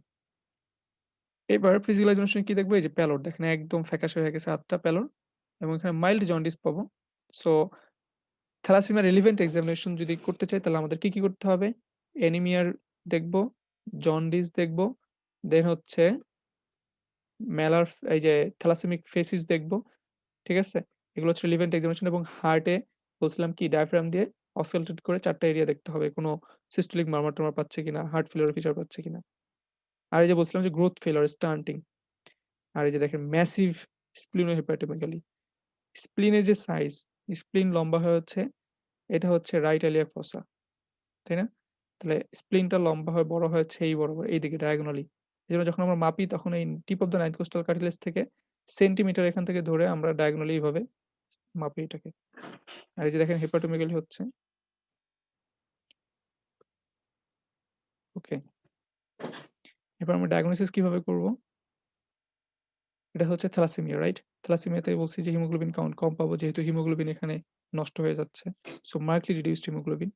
এবার ফিজিক্যাল এক্সামিনেশন কি দেখবো? এই যে প্যালর দেখেন একদম ফ্যাকাশে হয়ে গেছে হাতটা প্যালর এবং এখানে মাইল্ড জন্ডিস পাবো। সো থ্যালাসেমিয়া রিলেভেন্ট এক্সামিনেশন যদি করতে চাই তাহলে আমাদের কি করতে হবে? অ্যানিমিয়ার দেখবো, জন্ডিস দেখবো, দেন হচ্ছে মেলার এই যে থ্যালাসেমিক ফেসিস দেখবো। ঠিক আছে? এগুলো হচ্ছে রিলেভেন্ট এক্সামিনেশন এবং হার্টে বলছিলাম কি ডায়াফ্রাম দিয়ে অসকালটেট করে ৪ টা এরিয়া দেখতে হবে। কোন সিস্টোলিক মারমার-টারমার পাচ্ছে কিনা, হার্ট ফেইলিউর ফিচার পাচ্ছে কিনা। আর এই যে বলছিলাম যে গ্রোথ ফেইলিউর, স্টান্টিং। আর এই যে দেখেন ম্যাসিভ স্প্লিনোহেপাটোমেগালি। স্প্লিনের যে সাইজ, স্প্লিন লম্বা হয়ে হচ্ছে এটা হচ্ছে রাইট ইলিয়াক ফসা। তাই না? তাহলে স্প্লিনটা লম্বা হয়, বড় হয়েছে এই বরাবর এইদিকে ডায়াগোনালি। এজন্য যখন আমরা মাপি তখন এই tip of the ninth coastal cartilage থেকে সেন্টিমিটার এখান থেকে ধরে আমরা ডায়াগোনালি এভাবে মাপি এটাকে। আর এই যে দেখেন হেপাটোমেগালি হচ্ছে। ওকে। এবার আমরা ডায়াগনোসিস কিভাবে করব? এটা হচ্ছে থ্যালাসেমিয়া, রাইট? থ্যালাসেমিয়াতে বলছি যে হিমোগ্লোবিন কাউন্ট কম পাবো যেহেতু হিমোগ্লোবিন এখানে নষ্ট হয়ে যাচ্ছে। So markedly reduced haemoglobin.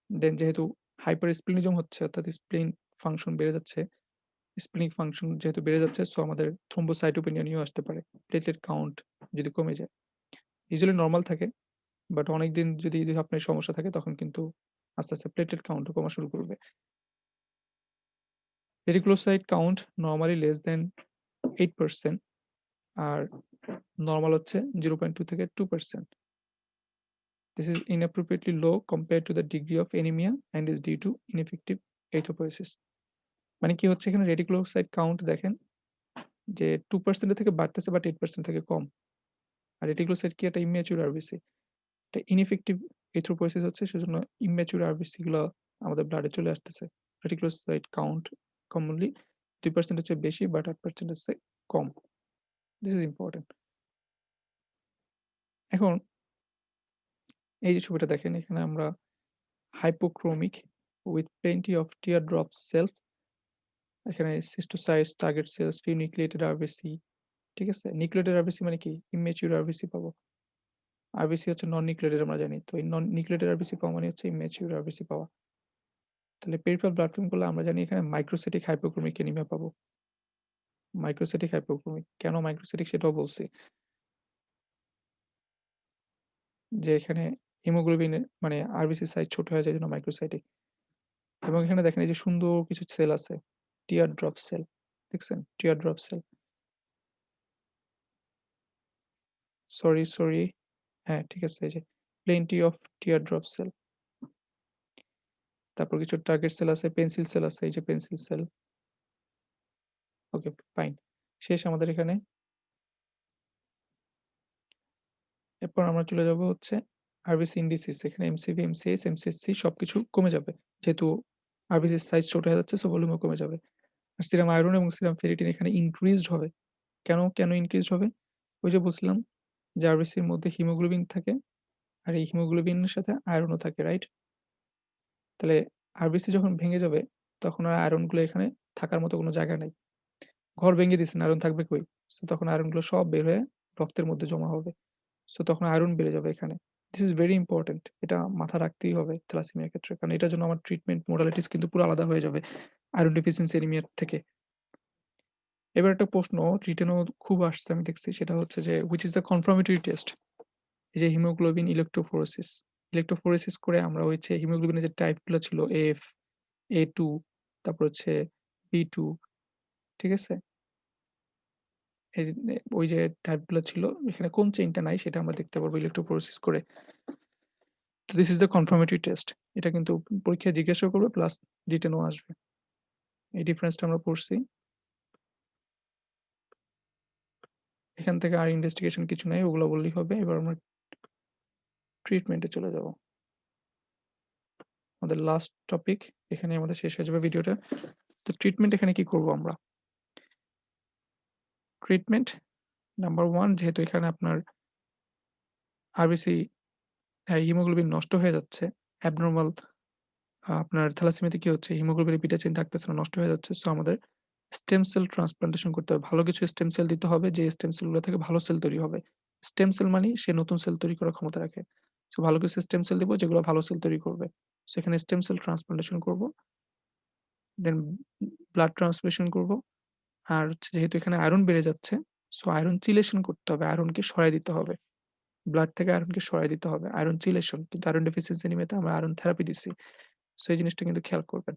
Then যেহেতু হাইপারস্প্লিনিজম হচ্ছে অর্থাৎ স্প্লিন ফাংশন বেড়ে যাচ্ছে। স্প্লিনিক ফাংশন যেহেতু বেড়ে যাচ্ছে সো আমাদের থ্রম্বোসাইটোপেনিয়া নিয়েও আসতে পারে। প্লেটলেট কাউন্ট যদি কমে যায়। ইউজুয়ালি নরমাল থাকে। বাট অনেকদিন যদি আপনার সমস্যা থাকে তখন কিন্তু আস্তে প্লেটলেট কাউন্টও কমা শুরু করবে। Reticulocyte count normally less than 8% আর নরমাল হচ্ছে 0.2 থেকে 2%. This is inappropriately low compared to the degree of anemia and is due to ineffective erythropoiesis. মানে কি হচ্ছে এখানে রেটিকুলোসাইট কাউন্ট দেখেন যে 2% এর থেকে বাড়তেছে বাট 8% থেকে কম। আর রেটিকুলোসাইট কি একটা ইম্যাচিউর আরবিসি। এটা ইনএফেক্টিভ এরিথ্রোপয়েসিস হচ্ছে সেজন্য ইম্যাচিউর আরবিসি গুলা আমাদের ব্লাডে চলে আসতেছে। রেটিকুলোসাইট কাউন্ট কমনলি 2% এর চেয়ে বেশি বাট 8% এর চেয়ে কম। This is important. এখন এই যে ছবিটা দেখেন এখানে আমরা hypochromic with plenty of teardrop cells এখানে schistocytes, target cells, few nucleated RBC, ঠিক আছে? নিউক্লিয়েটেড আরবিসি মানে কি? ইম্যাচিউর আরবিসি পাবো। আরবিসি হচ্ছে নন নিউক্লিয়েটেড আমরা জানি। তো এই নন নিউক্লিয়েটেড আরবিসি পাওয়া মানে হচ্ছে ইম্যাচিউর আরবিসি পাওয়া। তাহলে পেরিফেরাল ব্লাড ফিল্ম করলে আমরা জানি এখানে মাইক্রোসাইটিক হাইপোক্রোমিক অ্যানিমিয়া পাবো। Microcytic hypochromic. কেন মাইক্রোসাইটিক সেটাও বলছি। যে এখানে হিমোগ্লোবিনের মানে আরবিসি সাইজ ছোট হয়ে যায় এজন্য মাইক্রোসাইটিক। এবং এখানে দেখেন এই যে সুন্দর কিছু সেল আছে। Teardrop cell. দেখছেন? Teardrop cell. সরি। হ্যাঁ, ঠিক আছে এই যে plenty of teardrop cell। তারপর কিছু টার্গেট সেল আছে, পেন্সিল সেল আছে, এই যে পেন্সিল সেল। ওকে, ফাইন। শেষ আমাদের এখানে। এরপর আমরা চলে যাব হচ্ছে আরবিসি ইন্ডিসিস। এখানে এমসিভি, এমসিএইচ, এমসিএসসি সবকিছু কমে যাবে। যেহেতু আরবিসির সাইজ ছোট হয়ে যাচ্ছে, সো ভলিউমও কমে যাবে। আর সিরাম আয়রন এবং সিরাম ফেরিটিন এখানে ইনক্রিজড হবে। কেন ইনক্রিজড হবে? ওই যে বলছিলাম যে আরবিসির মধ্যে হিমোগ্লোবিন থাকে আর এই হিমোগ্লোবিনের সাথে আয়রনও থাকে, রাইট? তাহলে আরবিসি যখন ভেঙে যাবে তখন আর আয়রনগুলো এখানে থাকার মতো কোনো জায়গা নাই। ঘর ভেঙে দিছেন, আয়রন থাকবে কই? সো তখন আয়রনগুলো সব বের হয়ে রক্তের মধ্যে জমা হবে। সো তখন আয়রন বেড়ে যাবে এখানে। This is very important. এটা মাথায় রাখতেই হবে থ্যালাসেমিয়ার ক্ষেত্রে। কারণ এটার জন্য আমার ট্রিটমেন্ট মোডালিটিস কিন্তু পুরো আলাদা হয়ে যাবে আয়রন ডেফিসিয়েন্সি অ্যানিমিয়ার থেকে। এবার একটা প্রশ্ন রিটেনও খুব আসছে আমি দেখছি, সেটা হচ্ছে যে which is the confirmatory test? এই যে হিমোগ্লোবিন ইলেক্ট্রোফোরেসিস। ইলেক্ট্রোফোরেসিস করে আমরা হচ্ছে হিমোগ্লোবিনের যে টাইপগুলো ছিল এফ, A2, তারপর হচ্ছে B2, ঠিক আছে? এই যে ওই যে টাইপগুলো ছিল এখানে কোন চেইনটা নাই সেটা আমরা দেখতে পারবো ইলেক্ট্রোফোরেসিস করে। তো this is the confirmatory test. এটা কিন্তু পরীক্ষায় জিজ্ঞাসাও করবে প্লাস রিটেনও আসবে। এই ডিফারেন্সটা আমরা পড়ছি। এখান থেকে আর ইনভেস্টিগেশন কিছু নাই, ওগুলো বললেই হবে। এবার আমরা ট্রিটমেন্টে চলে যাব। আমাদের লাস্ট টপিক, এখানেই আমাদের শেষ হয়ে যাবে ভিডিওটা। তো ট্রিটমেন্ট এখানে কি করব আমরা? ট্রিটমেন্ট নাম্বার 1, যেহেতু এখানে আপনার আরবিসি হিমোগ্লোবিন নষ্ট হয়ে যাচ্ছে, অ্যাবনরমাল আপনার থ্যালাসেমিয়াতে কি হচ্ছে? হিমোগ্লোবিনের বিটা চেইন থাকতেছে না, নষ্ট হয়ে যাচ্ছে। সো আমাদের স্টেম সেল ট্রান্সপ্লান্টেশন করতে হবে। ভালো কিছু স্টেম সেল দিতে হবে, যে স্টেম সেলগুলো থেকে ভালো সেল তৈরি হবে। স্টেম সেল মানেই সে নতুন সেল তৈরি করার ক্ষমতা রাখে। সো ভালো কিছু স্টেম সেল দিব যেগুলো ভালো সেল তৈরি করবে। সো এখানে স্টেম সেল ট্রান্সপ্লান্টেশন করব। দেন ব্লাড ট্রান্সফিউশন করব। আর হচ্ছে যেহেতু এখানে আয়রন বেড়ে যাচ্ছে, সো আয়রন চিলেশন করতে হবে। আয়রনকে সরায় দিতে হবে। ব্লাড থেকে আয়রনকে সরায় দিতে হবে। Iron chelation. কিন্তু আয়রন ডেফিসিয়েন্সি অ্যানিমিয়াতে আমরা আয়রন থেরাপি দিচ্ছি। সো এই জিনিসটা কিন্তু খেয়াল করবেন।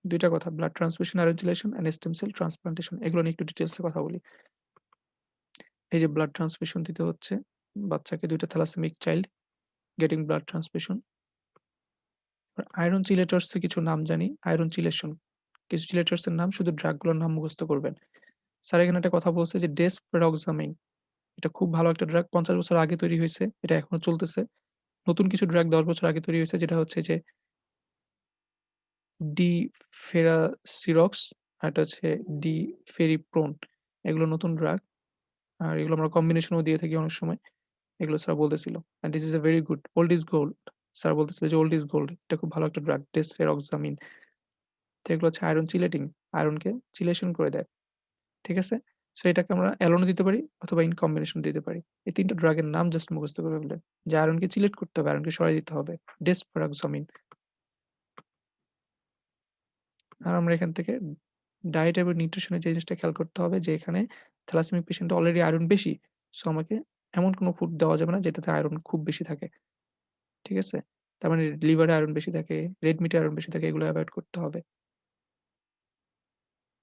২ টা কথা, blood transfusion, iron chelation and stem cell transplantation, এগুলো নিয়ে একটু ডিটেইলস এ কথা বলি। এই যে ব্লাড ট্রান্সফিউশন দিতে হচ্ছে বাচ্চাকে, ২ টা thalassaemic child getting blood transfusion. Iron chelators এর কিছু নাম জানি, আয়রন চিলেশন। কিছু চিলেটরস এর নাম, শুধু ড্রাগ গুলোর নাম মুখস্থ করবেন। স্যার এখানে একটা কথা বলছে যে ডেসপেরক্সামিন। এটা খুব ভালো একটা ড্রাগ, ৫০ বছর আগে তৈরি হইছে। এটা এখনো চলতেছে। নতুন কিছু ড্রাগ ১০ বছর আগে তৈরি হইছে, যেটা হচ্ছে যে ডিফেরাসিরক্স, আরেকটা হচ্ছে ডিফেরিপ্রোন। এগুলো নতুন ড্রাগ। আর এগুলো আমরা কম্বিনেশনও দিয়ে থাকি অনেক সময়। এগুলো স্যার বলতেছিল। And this is a very good. Old is gold. Sir বলতেছিল যে ওল্ড ইস গোল্ড। এটা খুব ভালো একটা ড্রাগ, ডেসফেরক্সামিন। তো এগুলো হচ্ছে আয়রন চিলেটিং। আয়রনকে চিলেশন করে দেয়। ঠিক আছে? সো এটাকে আমরা অ্যালোনও দিতে পারি অথবা ইন কম্বিনেশন দিতে পারি। এই ৩ টা ড্রাগের নাম জাস্ট মুখস্থ করে ফেলবেন। যে আয়রনকে চিলেট করতে হবে, আয়রনকে সরায় দিতে হবে। ডেসফেরক্সামিন। আর আমরা এখান থেকে ডায়েট এবং নিউট্রিশন এর যে জিনিসটা খেয়াল করতে হবে যে এখানে থ্যালাসেমিক পেশেন্টের অলরেডি আয়রন বেশি। সো আমাকে এমন কোনো ফুড দেওয়া যাবে না যেটাতে আয়রন খুব বেশি থাকে। ঠিক আছে? তার মানে লিভারে আয়রন বেশি থাকে, রেড মিটে আয়রন বেশি থাকে, এগুলো এভয়েড করতে হবে।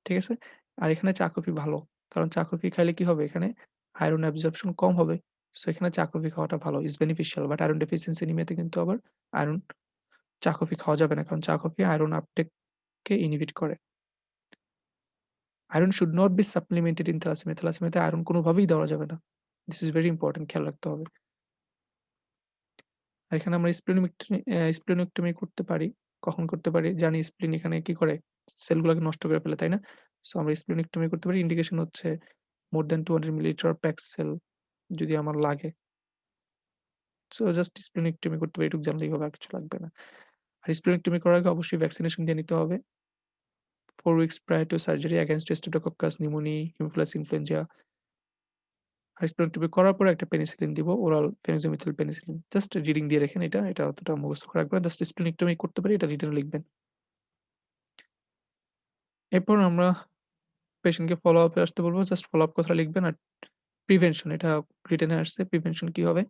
ঠিক আছে? আর এখানে চা কফি ভালো। কারণ চা কফি খাইলে কি হবে? এখানে আয়রন অ্যাবজর্পশন কম হবে। সো এখানে চা কফি খাওয়াটা ভালো, ইস বেনিফিশিয়াল। বাট আয়রন ডেফিসিয়েন্সি অ্যানিমিয়াতে কিন্তু আবার আয়রন চা কফি খাওয়া যাবে না। কারণ চা কফি আয়রন আপটেক কে ইনহিবিট করে। Iron should not be supplemented in thalassaemia. থ্যালাসেমিয়াতে আয়রন কোনোভাবেই দেওয়া যাবে না। দিস ইস ভেরি ইম্পোর্টেন্ট, খেয়াল রাখতে হবে। আর এখানে আমরা স্প্লেনোক্টমি করতে পারি। কখন করতে পারি? জানি স্প্লিন এখানে কি করে? সেলগুলাকে নষ্ট করে ফেলে, তাই না? সো আমরা স্প্লেনোক্টমি করতে পারি। ইন্ডিকেশন হচ্ছে more than 200 millilitre pack cell যদি আমার লাগে। সো জাস্ট স্প্লেনোক্টমি করতে পারি, এটুকু জানলেই হবে, আর কিছু লাগবে না। আর স্প্লেনোক্টমি করার আগে অবশ্যই ভ্যাকসিনেশন দিয়ে নিতে হবে। 4 weeks prior to surgery against Staphylococcus pneumoniae, Haemophilus influenza। আর স্প্লেনোক্টমি করার পরে একটা পেনিসিলিন দিব, oral phenoxymethyl penicillin. Just reading দিয়ে রাখেন এটা, এটা অতটা মুখস্থ করে রাখবেন না। জাস্ট স্প্লেনোক্টমি করতে পারি, এটা রিটেনে লিখবেন। এরপর আমরা পেশেন্টকে ফলো আপ এ আসতে বলব। জাস্ট ফলো আপ কথাটা লিখবেন। আর প্রিভেনশন, এটা রিটেনে আসছে। প্রিভেনশন কি হবে?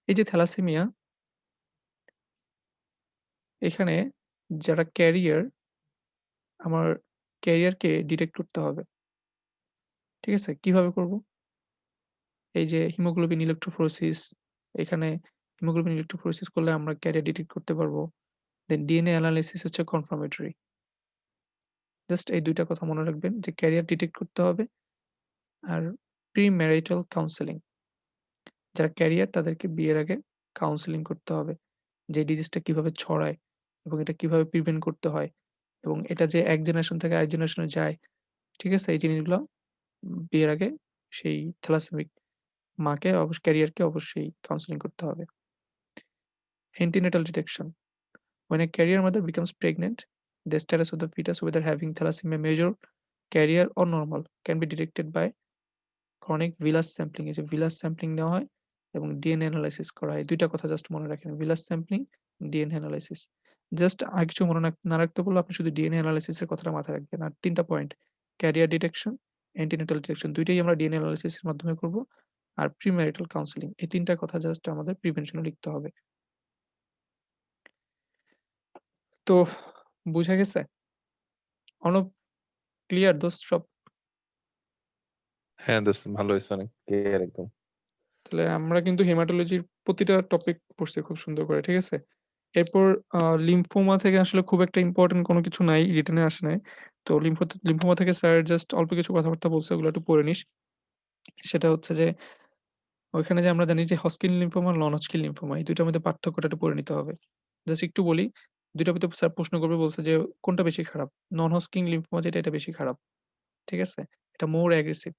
এই যে থ্যালাসেমিয়া, এখানে যারা ক্যারিয়ার, আমার ক্যারিয়ারকে ডিটেক্ট করতে হবে। ঠিক আছে? কিভাবে করব? এই যে হিমোগ্লোবিন ইলেকট্রোফোরেসিস, এখানে হিমোগ্লোবিন ইলেকট্রোফোরেসিস করলে আমরা ক্যারিয়ার ডিটেক্ট করতে পারবো। দেন ডিএনএ অ্যানালাইসিস হচ্ছে কনফার্মেটরি। জাস্ট এই ২ টা কথা মনে রাখবেন যে ক্যারিয়ার ডিটেক্ট করতে হবে আর প্রি-ম্যারিটাল কাউন্সেলিং। যারা ক্যারিয়ার তাদেরকে বিয়ের আগে কাউন্সেলিং করতে হবে। যে ডিজিজটা কিভাবে ছড়ায় এবং এটা কিভাবে প্রিভেন্ট করতে হয় এবং এটা যে এক জেনারেশন থেকে আরেক জেনারেশনে যায়, ঠিক আছে? এই জিনিসগুলো বিয়ের আগে সেই থ্যালাসেমিক মাকে ক্যারিয়ারকে অবশ্যই কাউন্সেলিং করতে হবে। Antenatal detection. When a carrier mother becomes pregnant, the status of the fetus, whether having thalassemia major, carrier or normal, can be detected by chronic villus sampling. এই যে villus sampling নেওয়া হয় এবং ডিএনএ এনালাইসিস করা হয়। ২ টা কথা জাস্ট মনে রাখেন। villus sampling, DNA analysis. Just আর কিছু মনে না রাখতে বললে আপনি শুধু ডিএনএ এনালাইসিস এর কথাটা মাথায় রাখবেন। আর ৩ টা point career detection, antenatal detection ২ টাই আমরা ডিএনএ এনালাইসিস এর মাধ্যমে করব। আর প্রিম্যারিটাল কাউন্সেলিং এই ৩ টা কথা জাস্ট আমাদের প্রিভেনশন এ লিখতে হবে। তো বুঝা গেছে? অর্ণব ক্লিয়ার দোস্ত সব? হ্যাঁ, দোস্ত ভালো হইছে অনেক ক্লিয়ার একদম। তাহলে আমরা কিন্তু হেমাটোলজির প্রতিটা টপিক পড়ছি খুব সুন্দর করে, ঠিক আছে? এরপর আ লিম্ফোমা থেকে আসলে খুব একটা ইম্পোর্টেন্ট কোনো কিছু নাই, রিটেন এ আসে নাই। তো লিম্ফোমা থেকে স্যার জাস্ট অল্প কিছু কথাবার্তা বলছে ওগুলো একটু পড়ে নিস। সেটা হচ্ছে যে ওইখানে যে আমরা জানি যে হজকিন লিম্ফোমা, নন হজকিন লিম্ফোমা এই ২ টার মধ্যে পার্থক্যটা একটু পড়ে নিতে হবে। জাস্ট একটু বলি, ২ টার ভিতর স্যার প্রশ্ন করবে বলছে যে কোনটা বেশি খারাপ? নন হজকিন লিম্ফোমা যেটা এটা বেশি খারাপ। ঠিক আছে? এটা মোর অ্যাগ্রেসিভ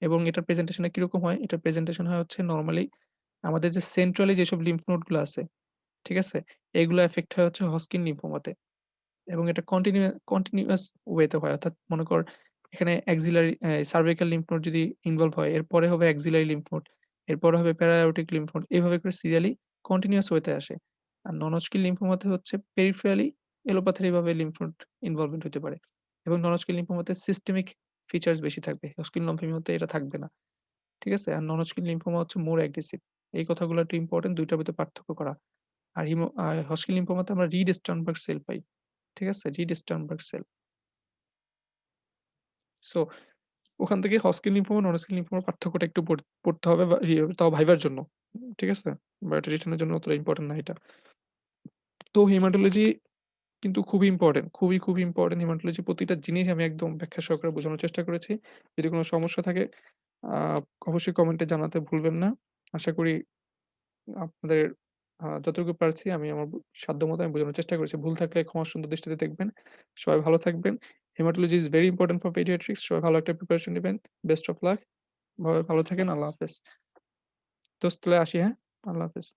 এবং এটার প্রেজেন্টেশন টা কিরকম হয়? এটার প্রেজেন্টেশন হয় হচ্ছে নরমালি আমাদের যে সেন্ট্রালি যেসব লিম্ফ নোড গুলো আছে, ঠিক আছে? এগুলো এফেক্ট হয় হচ্ছে হজকিন লিম্ফোমাতে এবং এটা কন্টিনিউয়াস ওয়েতে হয়। অর্থাৎ মনে কর এখানে অ্যাক্সিলারি সার্ভাইকাল লিম্ফ নোড যদি ইনভলভ হয়, এরপরে হবে অ্যাক্সিলারি লিম্ফ নোড, এরপরে হবে প্যারাঅ্যাওরটিক লিম্ফ নোড। এভাবে করে সিরিয়ালি কন্টিনিউয়াস ওয়েতে আসে। আর নন হজকিন লিম্ফোমাতে হচ্ছে পেরিফেরালি এলোপ্যাথারি ভাবে লিম্ফ নোড ইনভলভমেন্ট হতে পারে এবং নন হজকিন লিম্ফোমাতে সিস্টেমিক ফিচারস বেশি থাকবে। হজকিন লিম্ফোমাতে এটা থাকবে না। ঠিক আছে? আর নন হজকিন লিম্ফোমা হচ্ছে মোর অ্যাগ্রেসিভ। এই কথাগুলো একটু ইম্পোর্টেন্ট ২ টার ভিতরে পার্থক্য করা। আর হজকিন লিম্ফোমাতে আমরা রিড স্টার্নবার্গ সেল পাই। ঠিক আছে? Read স্টার্নবার্গ sell. সো ওখান থেকে হজকিন লিম্ফোমা, নন হজকিন লিম্ফোমার পার্থক্যটা একটু পড়তে হবে বা তাও ভাইবার জন্য। ঠিক আছে? বাট রিটেনের জন্য অতটা ইম্পোর্টেন্ট না এটা। তো হেমাটোলজি কিন্তু খুবই ইম্পোর্টেন্ট। খুবই ইম্পোর্টেন্ট হেমাটোলজি প্রতিটা জিনিস আমি একদম ব্যাখ্যা সহকারে বোঝানোর চেষ্টা করেছি। যদি কোন সমস্যা থাকে আ অবশ্যই কমেন্টে জানাতে ভুলবেন না। আশা করি আপনাদের যতটুকু পারছি আমি আমার সাধ্যমত আমি বোঝানোর চেষ্টা করেছি। ভুল থাকলে ক্ষমা সুন্দর দৃষ্টিতে দেখবেন। সবাই ভালো থাকবেন। Haematology is very important for paediatrics. সবাই ভালো একটা প্রিপারেশন নিবেন। Best of luck. ভালো থাকেন। আল্লাহ হাফেজ। দোস্ত তাহলে আসি হ্যাঁ? আল্লাহ হাফেজ।